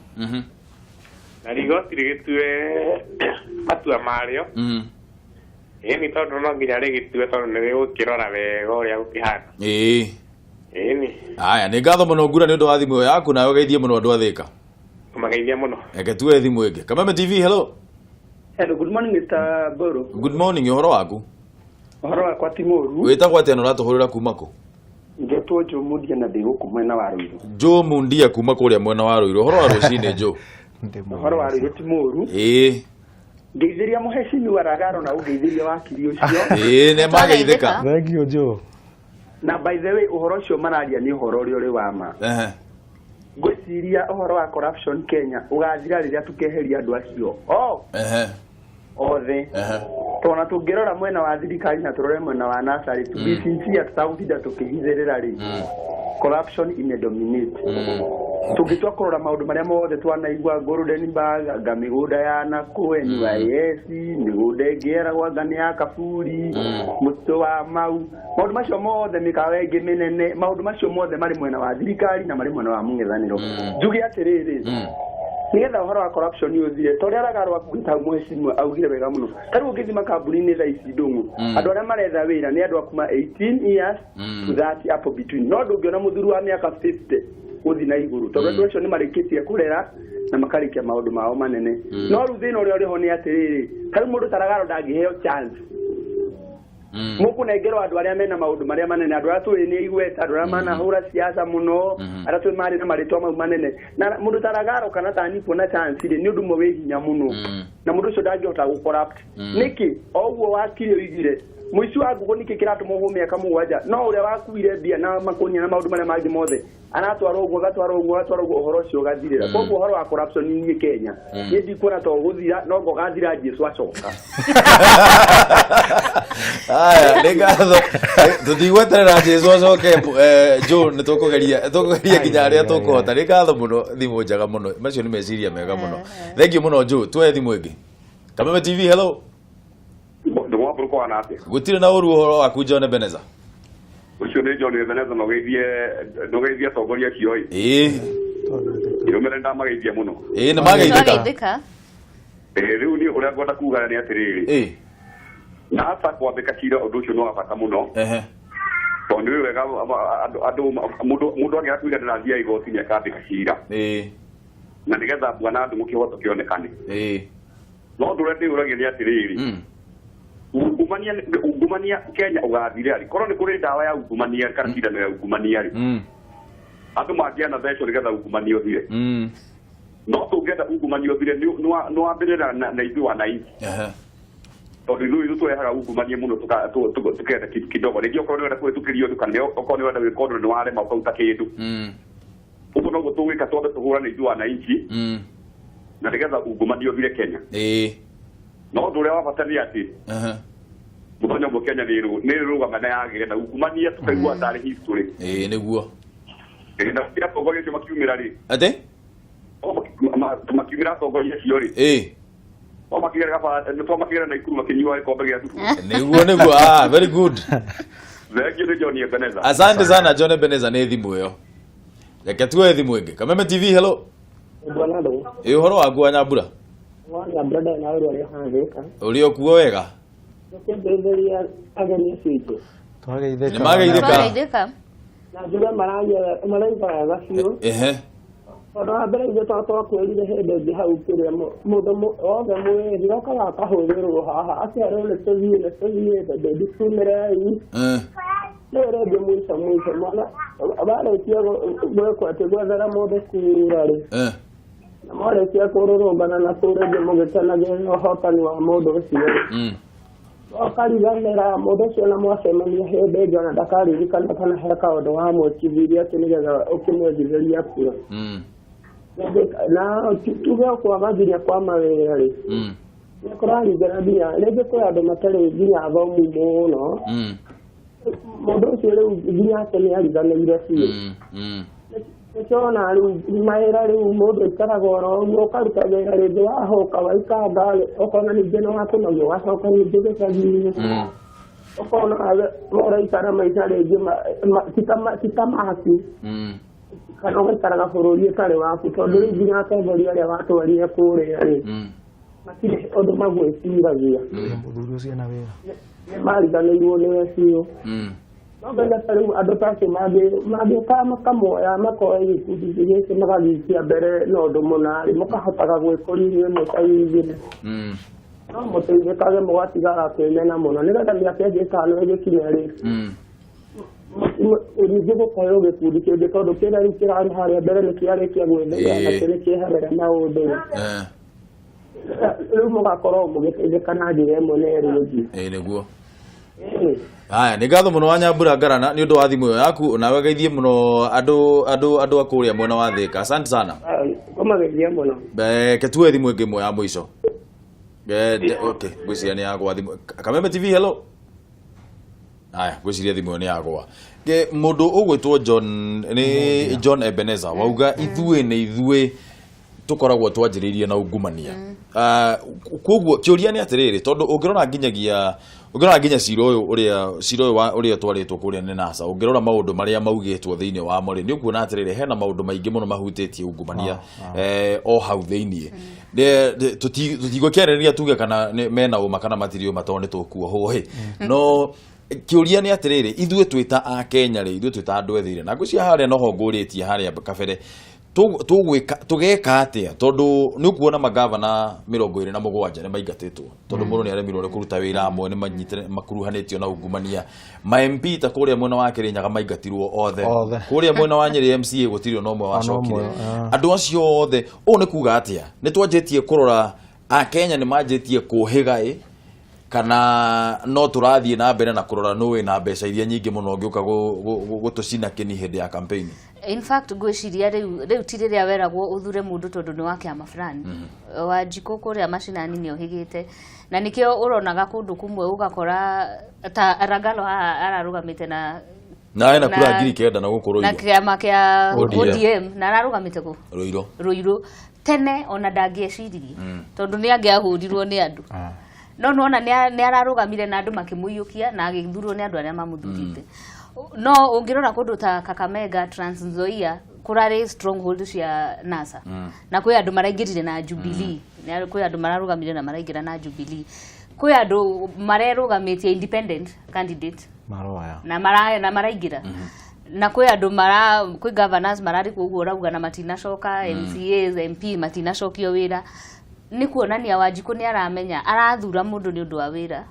Na igoti rĩgĩtue matua marĩo. Nĩ tondũ no nginya rĩgĩtue tondũ nĩ rĩgũkĩrora wega ũrĩa gũkĩhana. Ĩni. Aya, nĩ ngatho mũno ngura nĩ ũndũ wa thimũ yaku nawe geithie mũno andũ athĩka. Kumageithia mũno. Reke tuwe thimũ ĩngĩ. Kameme TV, hello. Hello, good morning Mr. Boro. Good morning, ũhoro waku? Ũhoro wakwa ti mũru. Wĩtagwo atĩa na ũratũhũrĩra kuma kũ? Ngetwo Njũmũndia na ndĩ gũkũ mwena wa Rũirũ. Njũmũndia kuma kũrĩa mwena wa Rũirũ. Ũhoro wa rũcinĩ Njũ? Ũhoro wa Rũirũ ti mũru. Ngeithĩria mũhecimi wa Ragalo na ũngeithĩria wakiri ũcio. Nĩ magaithĩka. Thank you Joe. Na by the way ũhoro ũcio mararia nĩ ũhoro ũrĩa ũrĩ wa ma. Ngwĩciria ũhoro wa corruption Kenya ũgathira rĩrĩa tũkeheria andũ acio. Othe. Tona tũngĩrora mwena wa thirikari na tũrore mwena wa nasari tũbicincia tũtagũtinda tũkĩhithĩrĩra rĩ. Corruption dominate. Tũngĩtua kũrora maũndũ marĩa mothe twanaigua Golden Bag, anga mĩgũnda ya Nakũ, NYS, mĩgũnda ĩngĩ yeragwo anga nĩ ya Kaburi, mũtitũ wa Mau. Maũndũ macio mothe mĩkawa ĩngĩ mĩnene, maũndũ macio mothe marĩ mwena wa thirikari na marĩ mwena wa mũng'ethanĩro. Njuge atĩrĩrĩ, nigetha ũhoro wa corruption ũthire torĩa Ragalo akuĩta mũhecimiwa augire wega mũno. Tarĩu ũngĩthima kambuni-inĩ thaa ici Ndung'u, andũ arĩa maretha wĩra nĩ andũ a kuma 18 years to 30 up between. No ndũngĩona mũthuri wa mĩaka 50 gũthi na igũrũ tondũ andũ acio nĩ marĩkĩtie kũrera na makarĩkia maũndũ mao manene. No rĩu thĩna ũrĩa ũrĩho nĩ atĩrĩrĩ, tarĩu mũndũ ta Ragalo ndangĩheo chance. Mũkũnengerwo andũ arĩa mena maũndũ marĩa manene, andũ arĩa tũĩ nĩ igweta, andũ arĩa manahũra siasa mũno, arĩa tũĩ marĩ na marĩtwa mau manene. Na mũndũ ta Ragalo kana ta nipo na chance rĩ nĩ ũndũ ũmwe wĩ hinya mũno. Na mũndũ ũcio ndangĩhota gũcorrupt. Nĩkĩ o ũguo wakiri oigire mũici wa ngũkũ nĩkĩ kĩratũma ũguo mĩaka mũgwanja no ũrĩa wakuire mbia na makũnia na maũndũ marĩa mangĩ mothe aratwarwo ũguo agatwarwo ũguo ũhoro ũcio ũgathirĩra. Koguo ũhoro wa corruption niĩ Kenya niĩ ndikuona ta ũgũthira no ngo gathira Jesu acoka. Aya, nĩ ngatho tũtigweterera Jesu acoke Joe nĩ tũkũgeria nginya arĩa tũkũhota. Nĩ ngatho mũno, thimũ njega mũno, macio nĩ meciria mega mũno. Thank you mũno Joe, tuoye thimũ ĩngĩ. Kameme TV, hello. Ndung'u kwa nate. Gutire na ũruo ũhoro waku John Ebeneza. Ucio nĩ John Ebeneza nogeithie tongoria cio ĩ. Yumere ndamageithia mũno. Nĩ magaithĩka. Rĩu nĩ ũrĩa ngwenda kuga nĩ atĩrĩrĩ. Na ata kwambĩka ciira ũndũ ũcio no wa bata mũno. Tondũ nĩ wega andũ mũndũ angĩaga kũiganĩra thia igoti-inĩ akambĩka ciira. Na nĩgetha bwana Ndung'u kĩhoto kĩonekane. No ũndũ ũrĩa ndĩũragia nĩ atĩrĩrĩ. Ungumania Kenya ũgathire arĩ korwo nĩ kũrĩ ndawa ya ungumania kana cindano ya ungumania rĩ andũ mangĩana thecwo nĩgetha ungumania ũthire no tũngĩenda ungumania ũthire nĩ wambĩrĩra na ithuĩ wananchi tondũ ithuĩ tũrehaga ungumania mũno tũkenda kidogo rĩngĩ okorwo nĩ wenda kũhĩtũkĩrio ũndũ kana okorwo nĩ wenda gwĩka ũndũ nĩ warema ũkaruta kĩndũ ũguo noguo tũgwĩka twambe tũhũrane ithuĩ wananchi na nĩgetha ungumania ũthire Kenya. No ũndũ ũrĩa wa bata nĩ atĩ mũthenya ũmwe Kenya nĩ ĩrũgama na yagĩre na ungumania tũkaigua tarĩ history. Nĩguo. Na kĩrĩa atongoria acio makiumĩra rĩ. Atĩ? Makiumĩra atongoria acio rĩ. Nĩtwamakĩgera na ikuru makĩnyua gĩkombe gĩa thubu. Nĩguo. Very good. Thengiũ nĩ John Ebeneza. Asante sana John Ebeneza nĩ thimũ ĩyo. Reke tuoye thimũ ĩngĩ. Kameme TV, hello. Bwana Ndung'u. Ũhoro waku wa Nyambura? Wana brother na ũrĩa hathĩka. Ũrĩ okuo wega? Nĩkũndeithĩria ageni acio. Nĩ magaithĩka. Na njũga maraigua wega biũ. Tondũ wa mbere ithuĩ twakwĩrire hĩndĩ ĩngĩ hau kĩrĩa mũndũ othe mwĩri okaga akahũthĩrwo haha aciarwo nĩ tũthiĩ ndĩndikumĩrei. Nĩ rĩngĩ mũico mwana barĩkia gwĩkwo atĩ gwethera mũndũ kura rĩ na mwarĩkia kũrũrũngana na kũu rĩngĩ mũgĩkenagia ũhotani wa mũndũ ũcio akariganĩra mũndũ ũcio na mwacemania hĩndĩ ĩngĩ ona ndakaririkana kana he kaũndũ wa mwĩkithirie atĩ nĩgetha ũkĩmwethithĩria kura na tuge kwaga nginya kwa mawĩra-rĩ nĩ kũraringana nginya rĩngĩ kwĩ andũ matarĩ nginya athomu mũno mũndũ ũcio rĩu nginya atĩ nĩ ariganĩire biũ nĩtũrona rĩu mawĩra rĩu mũndũ aikaraga oro ũguo ũkaruta wĩra rĩngĩ wahoka waikanga ũkona ningĩ nĩ wakũnogio ũgacoka ningĩ gĩcagi-inĩ ũkona ũraikara maica rĩngĩ ti ta maku kana ũgaikaraga bũrũri ũtarĩ waku tondũ rĩu nginya atongoria arĩa watwarire kũrĩa-rĩ matirĩ ũndũ magwĩciragia nĩ mariganĩirwo nĩwe biũ no ngenda ta rĩu andũ ta acio mangĩũka makamoya makoya gĩkundi gĩkĩ magagiikia mbere na ũndũ mũna-rĩ mũkahotaga gwĩkũria ĩmwe ta igĩrĩ no mũteithĩkage mũgatigara kwĩmena mũno nĩgetha mĩaka ĩngĩ ĩtano ĩgĩkinya-rĩ ningĩ gũkoywo gĩkundi kĩngĩ tondũ kĩrĩa rĩu kĩrarĩ harĩa mbere nĩ kĩarĩkia gwĩthega na kĩrĩ kĩeherera maũndũ rĩu mũgakorwo mũgĩteithĩka na njĩra ĩmwe na ĩrĩa ĩngĩ nĩguo haya nĩ ngatho mũno wa Nyambura Ngarana nĩ ũndũ wa thimũ ĩyo yaku nawe geithie mũno andũ a kũrĩa mwena wa Thika asante sana kũmageithia mũno ketue thimũ ĩngĩ ĩmwe ya mũico okay gwĩciria nĩ yagwa thimũ Kameme TV hello haya gwĩciria thimũ ĩyo nĩ yagwa mũndũ ũgwĩtwo John Ebenezer wauga ithuĩ tukoragwo twanjĩrĩirie na ungumania koguo kĩũria nĩ atĩrĩrĩ tondũ ũngĩrora nginya ciira ũrĩa twarĩtwo kũrĩa nĩ NASA ũngĩrora maũndũ marĩa maugĩtwo thĩinĩ wa mo nĩ ũkuona atĩrĩrĩ hena maũndũ maingĩ mũno mahutĩtie ungumania o hau thĩinĩ tũtigũkĩarĩrĩria tuge kana mena ũma kana matirĩ ũma tondũ nĩ tũkuohwo no kĩũria nĩ atĩrĩrĩ ithuĩ twĩta a Kenya rĩ ithuĩ twĩta andũ ethĩire na ngũcia harĩa noho ngũrĩtie harĩa kabere tugeka atia tondu ni ukuona magavana 27 ni maingatitwo tondu muno ni aremirwo ni kuruta wira amwe ni manyitire makuruhanitio na ungumania ma MP ta kuria mwena wa Kirinyaga maingatirwo othe kuria mwena wa Nyeri MCA gutirio no mwe wacokire andu acio othe o ni kuga atia ni twanjitie kurora a Kenya ni manjitie kuhiga kana no turathie na mbere na kurora no na mbeca iria nyingi muno ngiuka gutucina kini hindi ya campaign. In fact gwiciria riu ti riria weragwo uthure mundu tondu ni wake ama fulani Wanjikũ kuria macinani ni ohigite na nikio uronaga kundu kumwe ugakora ta Ragalo ararugamite na ena kura ngiri kenda na gukuru na kiama kia ODM na ararugamite ku Ruiru tene ona ndangĩeciririe tondu ni angiahurirwo ni andu no nona ni ararugamire na andu makimuyukia na agithurwo ni andu aria mamuthurite no ungirora kundu ta Kakamega Trans Nzoia kurari stronghold cia NASA na kwi andu maraingirire na Jubilee ni kwi andu mararugamire na maraingira na Jubilee kwi andu marerugamite independent candidate maroya na maraingira na kwi andu kwi governors marari kuguo rauga na matinacoka MCAs MP matinacokio wira ni kuonania Wanjikũ ni aramenya arathura mundu ni undu wa wira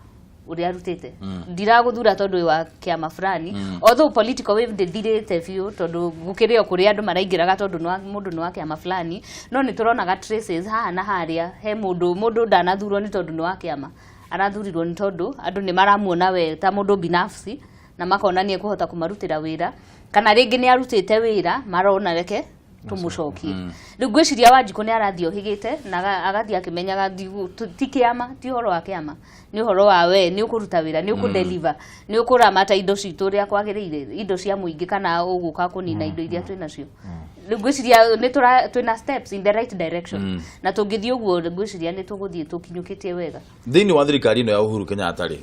uria arutite ndiraguthura tondu wa kiama fulani although political wave ndithirite biu tondu gukirio kuri andu maraingiraga tondu mundu ni wa kiama fulani no ni turonaga traces haha na haria he mundu ndanathurwo ni tondu ni wa kiama arathurirwo ni tondu andu ni maramuona we ta mundu binafsi na makonania kuhota kumarutira wira kana ringi ni arutite wira marona reke tumucokie riu gwiciria Wanjikũ ni arathio higite na agathi akimenyaga ti kiama ti horo wa kiama ni horo wa we ni ukuruta wira ni ukudeliver ni ukuramata indo citu ria kwagirire indo cia muingi kana uguka kunina indo iria twinacio riu gwiciria ni twina steps in the right direction na tungithie uguo gwiciria ni tuguthie tukinyukitie wega thiini wa thirikari ino ya Uhuru Kenyatta ri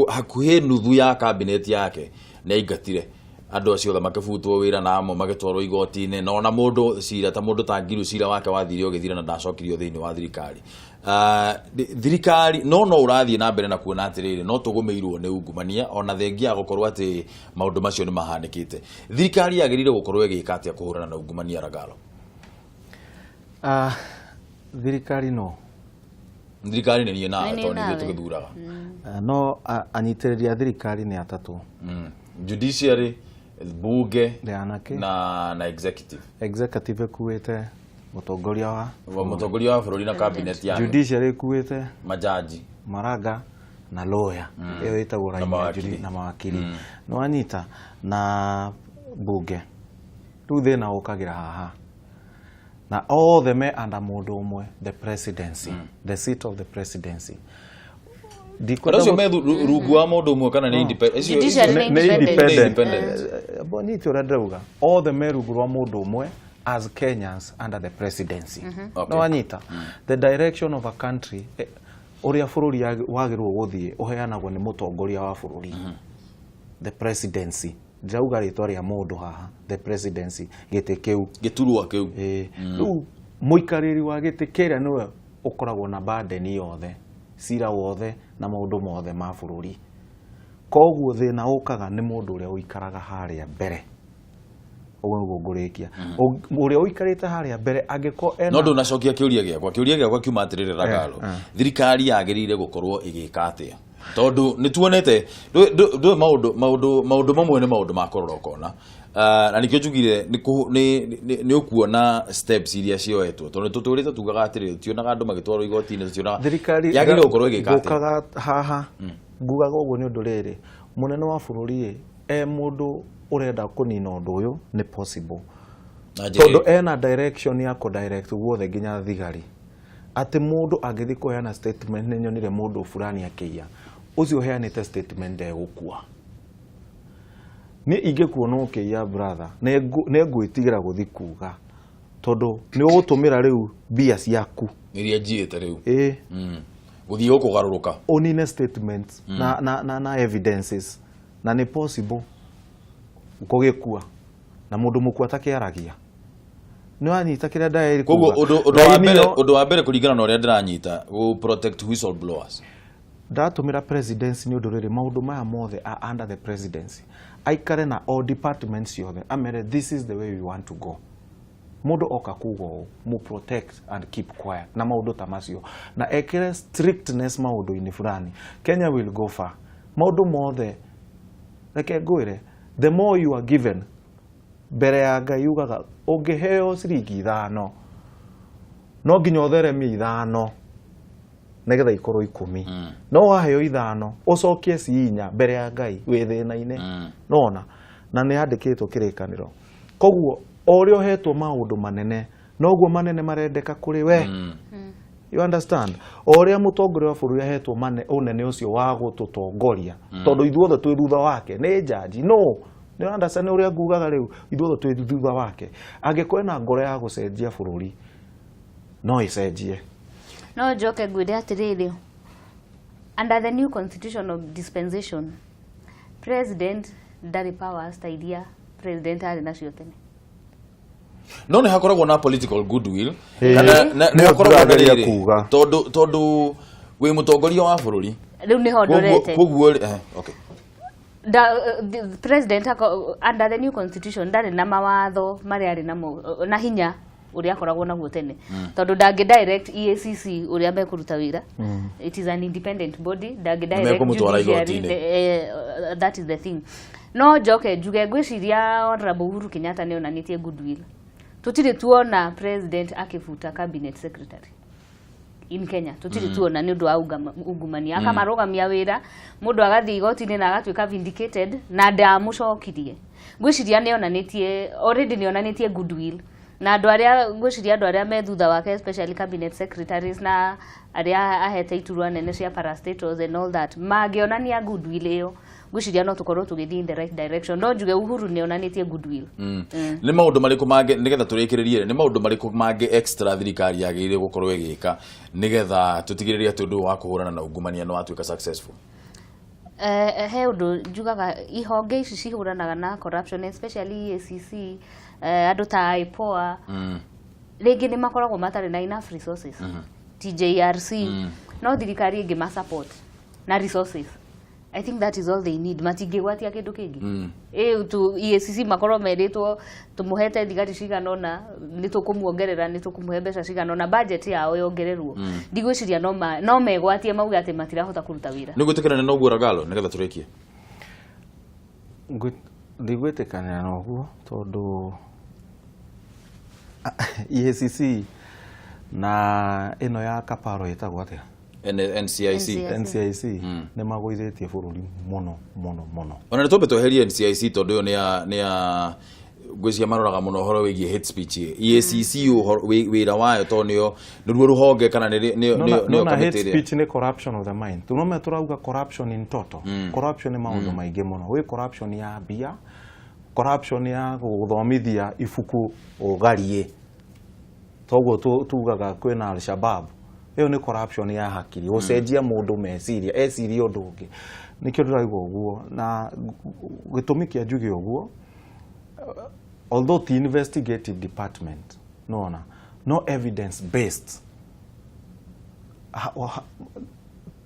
hakuhi nuthu ya cabinet yake ni aingatire andu acio tha makibutwo wira na amo magitwarwo igoti-inĩ no na mundu ciira ta mundu ta Ngiru ciira wake wathire ogithira na ndacokirio thiini wa thirikari thirikari no urathie na mbere na kuona atiriri no tugumeirwo ni ungumania ona thengia gukorwo ati maundu macio ni mahanikite thirikari yagirire gukorwo igika atia kuhurana na ungumania Ragalo thirikari no thirikari ni na toni ndio tugithuraga no anyitiriria thirikari ni atatu judiciary bunge na executive kuite Mũtongoria wa bũrũri na cabinet yake. Judiciary ĩkuĩte majaji, maraga na lawyer. Ĩyo ĩtagwo raini na mawakiri. Nĩwanyita na bunge. Rĩu thĩna ũkagĩra haha. Na othe me under mũndũ ũmwe, the presidency, the seat of the presidency. Ũcio me rungu wa mũndũ ũmwe kana nĩ independent? Nĩ independent. Bonito ũrĩa othe me rungu rwa mũndũ ũmwe as Kenyans under the presidency. Nĩwanyita. The direction of a country, ũrĩa bũrũri wagĩrĩirwo gũthiĩ ũheanagwo nĩ mũtongoria wa bũrũri. The presidency. Njauga rĩtwa rĩa mũndũ haha, the presidency, gĩtĩ kĩu. Gĩturwa kĩu. Rĩu mũikarĩri wa gĩtĩ kĩrĩa nĩwe ũkoragwo na burden yothe, cira wothe na maũndũ mothe ma bũrũri. Koguo thĩna ũkaga nĩ mũndũ ũrĩa ũikaraga harĩa mbere. Ũguo nĩguo ngũrĩkia. Ũrĩa ũikarĩte harĩa mbere angĩkorwo ena... No ndũnacokia kĩũria gĩakwa. Kĩũria gĩakwa kiuma atĩrĩrĩ Ragalo. Thirikari yagĩrĩire gũkorwo ĩgĩka atĩa? Tondũ nĩtuonete maũndũ mamwe nĩ maũndũ ma kũrora ũkona, na nĩkĩo njugire nĩ ũkuona steps iria cioetwo, tondũ tũtũrĩte tugaga atĩrĩrĩ tionaga andũ magĩtwarwo igoti-inĩ, tutionaga thirikari yagĩrĩire gũkorwo ĩgĩka atĩa. Gũkaga haha ngugaga ũguo nĩ ũndũ rĩrĩ, mũnene wa bũrũri mũndũ ũrenda kũnina ũndũ ũyũ nĩ possible, tondũ ena direction ya kũ-direct guothe nginya thigari. Atĩ mũndũ angĩthiĩ kũheana statement nĩ nyonire mũndũ fulani akĩiya, ũcio ũheanĩte statement ndegũkua. Nĩ ingĩkuona ũkĩiya brother, nĩ ngwĩtigĩra gũthiĩ kuga, tondũ nĩ ũgũtũmĩra rĩu mbia ciaku iria njiyĩte rĩu gũthiĩ ũkũgarũrũka ũnine statements na evidences, na nĩ possible gũgĩkua na mũndũ mũkua atakĩaragia. Nĩwanyita kĩrĩa ndaeri kuga. Koguo ũndũ wa mbere kũringana na ũrĩa ndĩranyita gũ protect whistleblowers. Ndatũmĩra presidency nĩ ũndũ rĩrĩ maũndũ maya mothe are under the presidency. Aikare na all departments yothe amere this is the way we want to go. Mũndũ oka kuga ũũ, mu protect and keep quiet na maũndũ ta macio. Na ekĩre strictness maũndũ-inĩ fulani. Kenya will go far. Maũndũ mothe reke ngwĩre, the more you are given, mbere ya Ngai yugaga ũngĩheo ciringi 5 no nginya ũtheremie 5 nĩgetha ikorwo 10. No waheo 5 ũcokie 4 mbere ya Ngai wĩ thĩna-inĩ. Nona na nĩ andĩkĩtwo kĩrĩkanĩro. Koguo ũrĩa ũhetwo maũndũ manene noguo manene marendeka kũrĩ we. You understand? Ũrĩa mũtongoria wa bũrũri ahetwo ũnene ũcio wa gũtũtongoria, tondũ ithuothe twĩ thutha wake nĩ jaji. No nĩ understand ũrĩa ngugaga rĩu ithuothe twĩ thutha wake. Angĩkorwo na ngoro ya gũcenjia bũrũri no ĩcenjie. No njoke ngwĩre atĩrĩrĩ, under the new constitution of dispensation, president ndarĩ powers ta iria president arĩ nacio tene. No nĩ hakoragwo na political goodwill kana nĩ hakoragwo na rĩrĩ, tondũ wĩ mũtongoria wa bũrũri rĩu nĩho ndorete. Koguo okay. The president under the new constitution ndarĩ na mawatho marĩa arĩ na hinya ũrĩa akoragwo naguo tene, tondũ ndangĩ direct EACC ũrĩa mekũruta wĩra. It is an independent body, ndangĩ direct judiciary. That is the thing. No njoke njuge ngwĩciria Honorable Uhuru Kenyatta nĩ onanĩtie goodwill. Tũtirĩ tuona president akifuta cabinet secretary in Kenya. Tũtirĩ tuona nĩ ũndũ wa ungumania. Akamarũgamia wĩra, mũndũ agathiĩ igoti-inĩ na agatuĩka vindicated na ndamũcokirie. Ngwĩciria nĩ onanĩtie, already nĩ onanĩtie goodwill. Na andũ arĩa me thutha wake, especially cabinet secretaries na arĩa ahete iturwa nene cia parastatals and all that, mangĩonania goodwill ĩyo, ngwĩciria no tũkorwo tũgĩthiĩ in the right direction. No njuge Uhuru nĩ onanĩtie goodwill. Nĩ maũndũ marĩkũ mangĩ nĩgetha tũrĩkĩrĩrie, nĩ maũndũ marĩkũ mangĩ extra thirikari yagĩrĩire gũkorwo ĩgĩka nĩgetha tũtigĩrĩrie atĩ ũndũ wa kũhũrana na ungumania nĩ watuĩka successful? He ũndũ njugaga ihonge ici cihũranaga na corruption, especially EACC, andũ ta IPOA, rĩngĩ nĩ makoragwo matarĩ na enough resources. TJRC, no thirikari ĩngĩ ma support na resources. I think that is all they need. Matingĩgwatia kĩndũ kĩngĩ. EACC makorwo merĩtwo tũmũhete thigari cigana ũna, nĩ tũkũmuongerera, nĩ tũkũmũhe mbeca cigana ũna, budget yao yongererwo. Ndigwĩciria no megwatie mauge atĩ matirahota kũruta wĩra. Nĩ gwĩtĩkana na ũguo Ragalo nĩgetha tũrĩkie? Ndigwĩtĩkana na ũguo tondũ EACC na ino ya kaparo itagwo atia NCIC nĩ magũithĩtie bũrũri mũno. Ona nĩtũmbe tweherie NCIC tondũ ũyũ nĩ ngwĩciria maroraga mũno ũhoro wĩgiĩ hate speech. EACC wĩra wayo tondũ nĩruo rũhonge kana nĩyo hate speech nĩ corruption of the mind. Tũnome tũrauga corruption in total. Corruption nĩ maũndũ maingĩ mũno. Wĩ corruption ya mbia, corruption ya gũthomithia ibuku ũgarie. Toguo tugaga kwĩna Al-Shabaab. Iyo ni corruption ya hakiri ucenjia mundu meciria eciria undu ungi nikio ndiraigwa uguo na gitumi kia njuge uguo although the investigative department no evidence based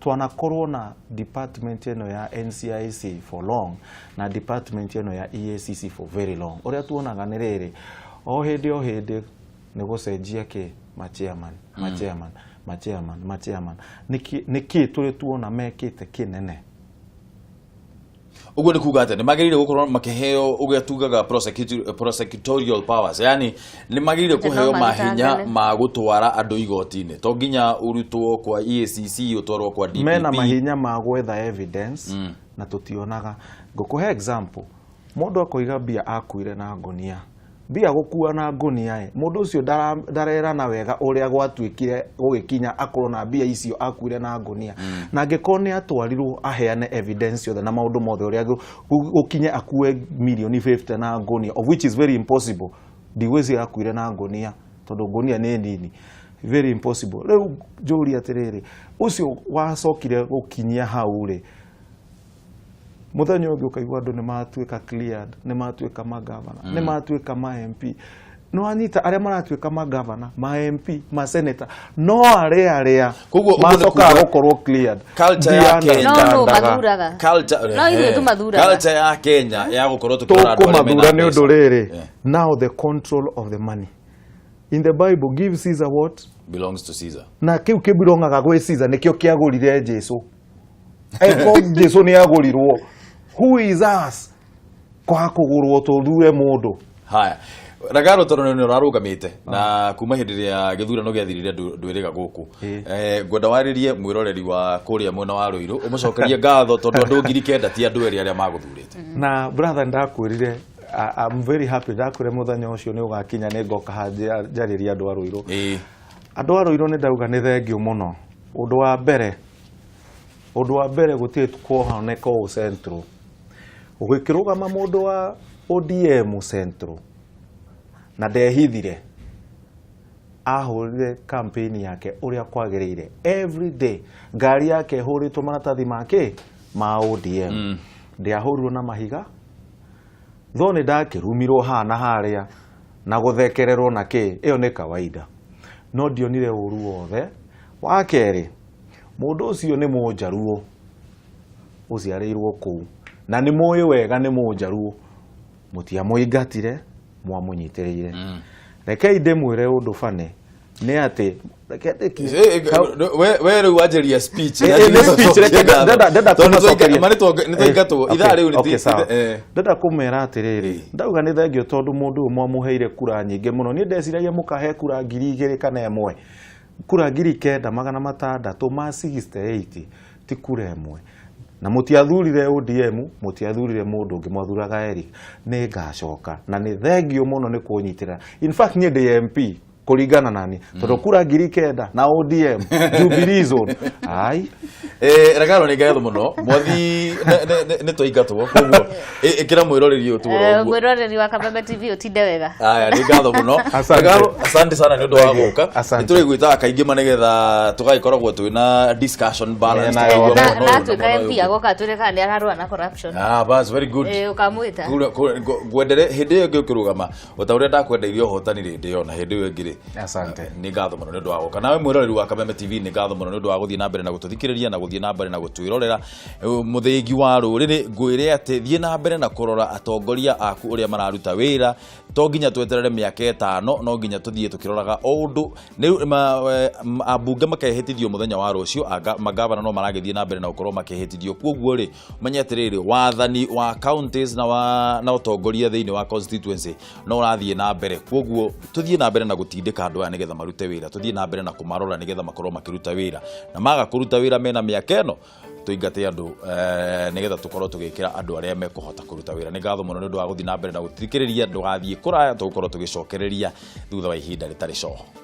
twanakorwo na department eno ya NCIC for long na department eno ya EACC for very long uria tuonaga ni riri o hindi ni gucenjia ki machairman niki tuli tuona mekite kinene uguo ni kuga ati ni magirire gukorwo makiheo ugia tugaga prosecutorial powers yani ni magirire kuheo mahinya ma gutwara andu igoti-inĩ to nginya urutwo kwa EACC utwarwo kwa DPP mena mahinya ma gwetha evidence na tutionaga ngukuhe example mundu akoiga bia akuire na ngonia bia gukua na ngonia mundu ucio darera na wega uria gwatuikire gugikinya akorwo na bia icio akuire na ngonia na ngekone atwarirwo aheane evidence yothe na maundu mothe uria gukinye akue milioni 50 na ngonia of which is very impossible ndiwezi akuire na ngonia tondu ngonia ni nini very impossible riu njuri atiriri ucio wacokire gukinyia hau ri muthenya ungi ukaigwa andu ni matuika cleared ni matuika magavana ni matuika ma MP no anyita aria maratuika magavana ma MP ma senator no aria macoka gukorwo cleared culture ya Kenya no mathuraga culture no ithu mathuraga culture ya Kenya ya gukorwo tukirora andu mathura ni undu riri now the control of the money in the Bible give Caesar what belongs to Caesar na kiu kibirongaga gwe Caesar nikio kiagurire Jesu eko Jesu ni agurirwo who is us kwa kugurwo tuthure mundu haya Ragalo tono ni rarugamite na kuma hindi ya githurano giathirire ndwiriga guku ngwenda waririe mwiroreri wa kuria mwena wa Ruiru umucokerie ngatho tondu andu ngiri kenda ti andu eri aria maguthurite na brother ndakwirire I'm very happy ndakwire muthenya ucio ni ugakinya ni ngoka hanjariria andu a Ruiru andu a Ruiru ni ndauga ni thengio muno undu wa mbere gutie tukohaneka o central ugikirugama mundu wa ODM central na ndehithire ahurire campaign yake uria kwagiriire every day ngari yake huritwo maratathi make ma ODM ndiahurirwo na mahiga thoni ndakirumirwo hana haria na guthekererwo na ki iyo ni kawaida no ndionire uru wothe wa keri mundu ucio ni munjaruo uciarirwo kuu na ni moyi wega ni munjaruo mutia muingatire mwamunyitiriire rekei ndimwire undu fane ni ati we riu wanjeria speech ndenda kumera atiriri ndauga ni thengio tondu mundu mwamuheire kura nyingi muno ni ndeciragia mukahe kura 2,000 kana 1 kura 9,600 ma 68 ti kura 1 na mutiathurire ODM mutiathurire mundu ungi mwathuraga Erick ni ngacoka na ni thengio muno ni kunyitira in fact ni MP kuringana nani tondu kura 9,000 na ODM Jubilee zone ai Ragalo ni ngatho muno Mwathi ni twaingatwo koguo ikira mwiroreri uyu tugoro mwiroreri wa Kameme TV utinde wega aya ni ngatho muno Ragalo asante sana ni undu wa guka ni turi gwita kaingi manigetha tugagikoragwo twina discussion balance na twika MP agoka turi kana ararua na corruption bas very good ukamwita gwendere hindi iyo ngikirugama utaure ndakwendeirio hotani rindi yona hindi iyo ngiri asante ni ngatho muno ni undu wa guka nawe mwiroreri wa Kameme TV ni ngatho muno ni undu wa guthii na mbere na gututhikiriria na guthii gũthiĩ na mbere na gũtwĩrorera mũthĩgi wa rũrĩrĩ ngwĩre atĩ thiĩ na mbere na kũrora atongoria aku ũrĩa mararuta wĩra to nginya tweterere mĩaka 5 no nginya tũthiĩ tũkĩroraga o ũndũ ambunge makehĩtithio mũthenya wa rũciũ magavana no maragĩthiĩ na mbere na gũkorwo makehĩtithio kwoguo rĩ menye atĩrĩrĩ wathani wa counties na ũtongoria thĩinĩ wa constituency no ũrathiĩ na mbere kwoguo tũthiĩ na mbere na gũtindĩka andũ aya nĩgetha marute wĩra tũthiĩ na mbere na kũmarora nĩgetha makorwo makĩruta wĩra na maga kũruta wĩra mena mĩaka ĩno tũingate andũ nĩgetha tũkorwo tũgĩkĩra andũ arĩa mekũhota kũruta wĩra nĩ ngatho mũno nĩ ũndũ wa gũthiĩ na mbere na gũthikĩrĩria ndũgathiĩ kũraya tũgũkorwo tũgĩcokereria thutha wa ihinda rĩtarĩ coho.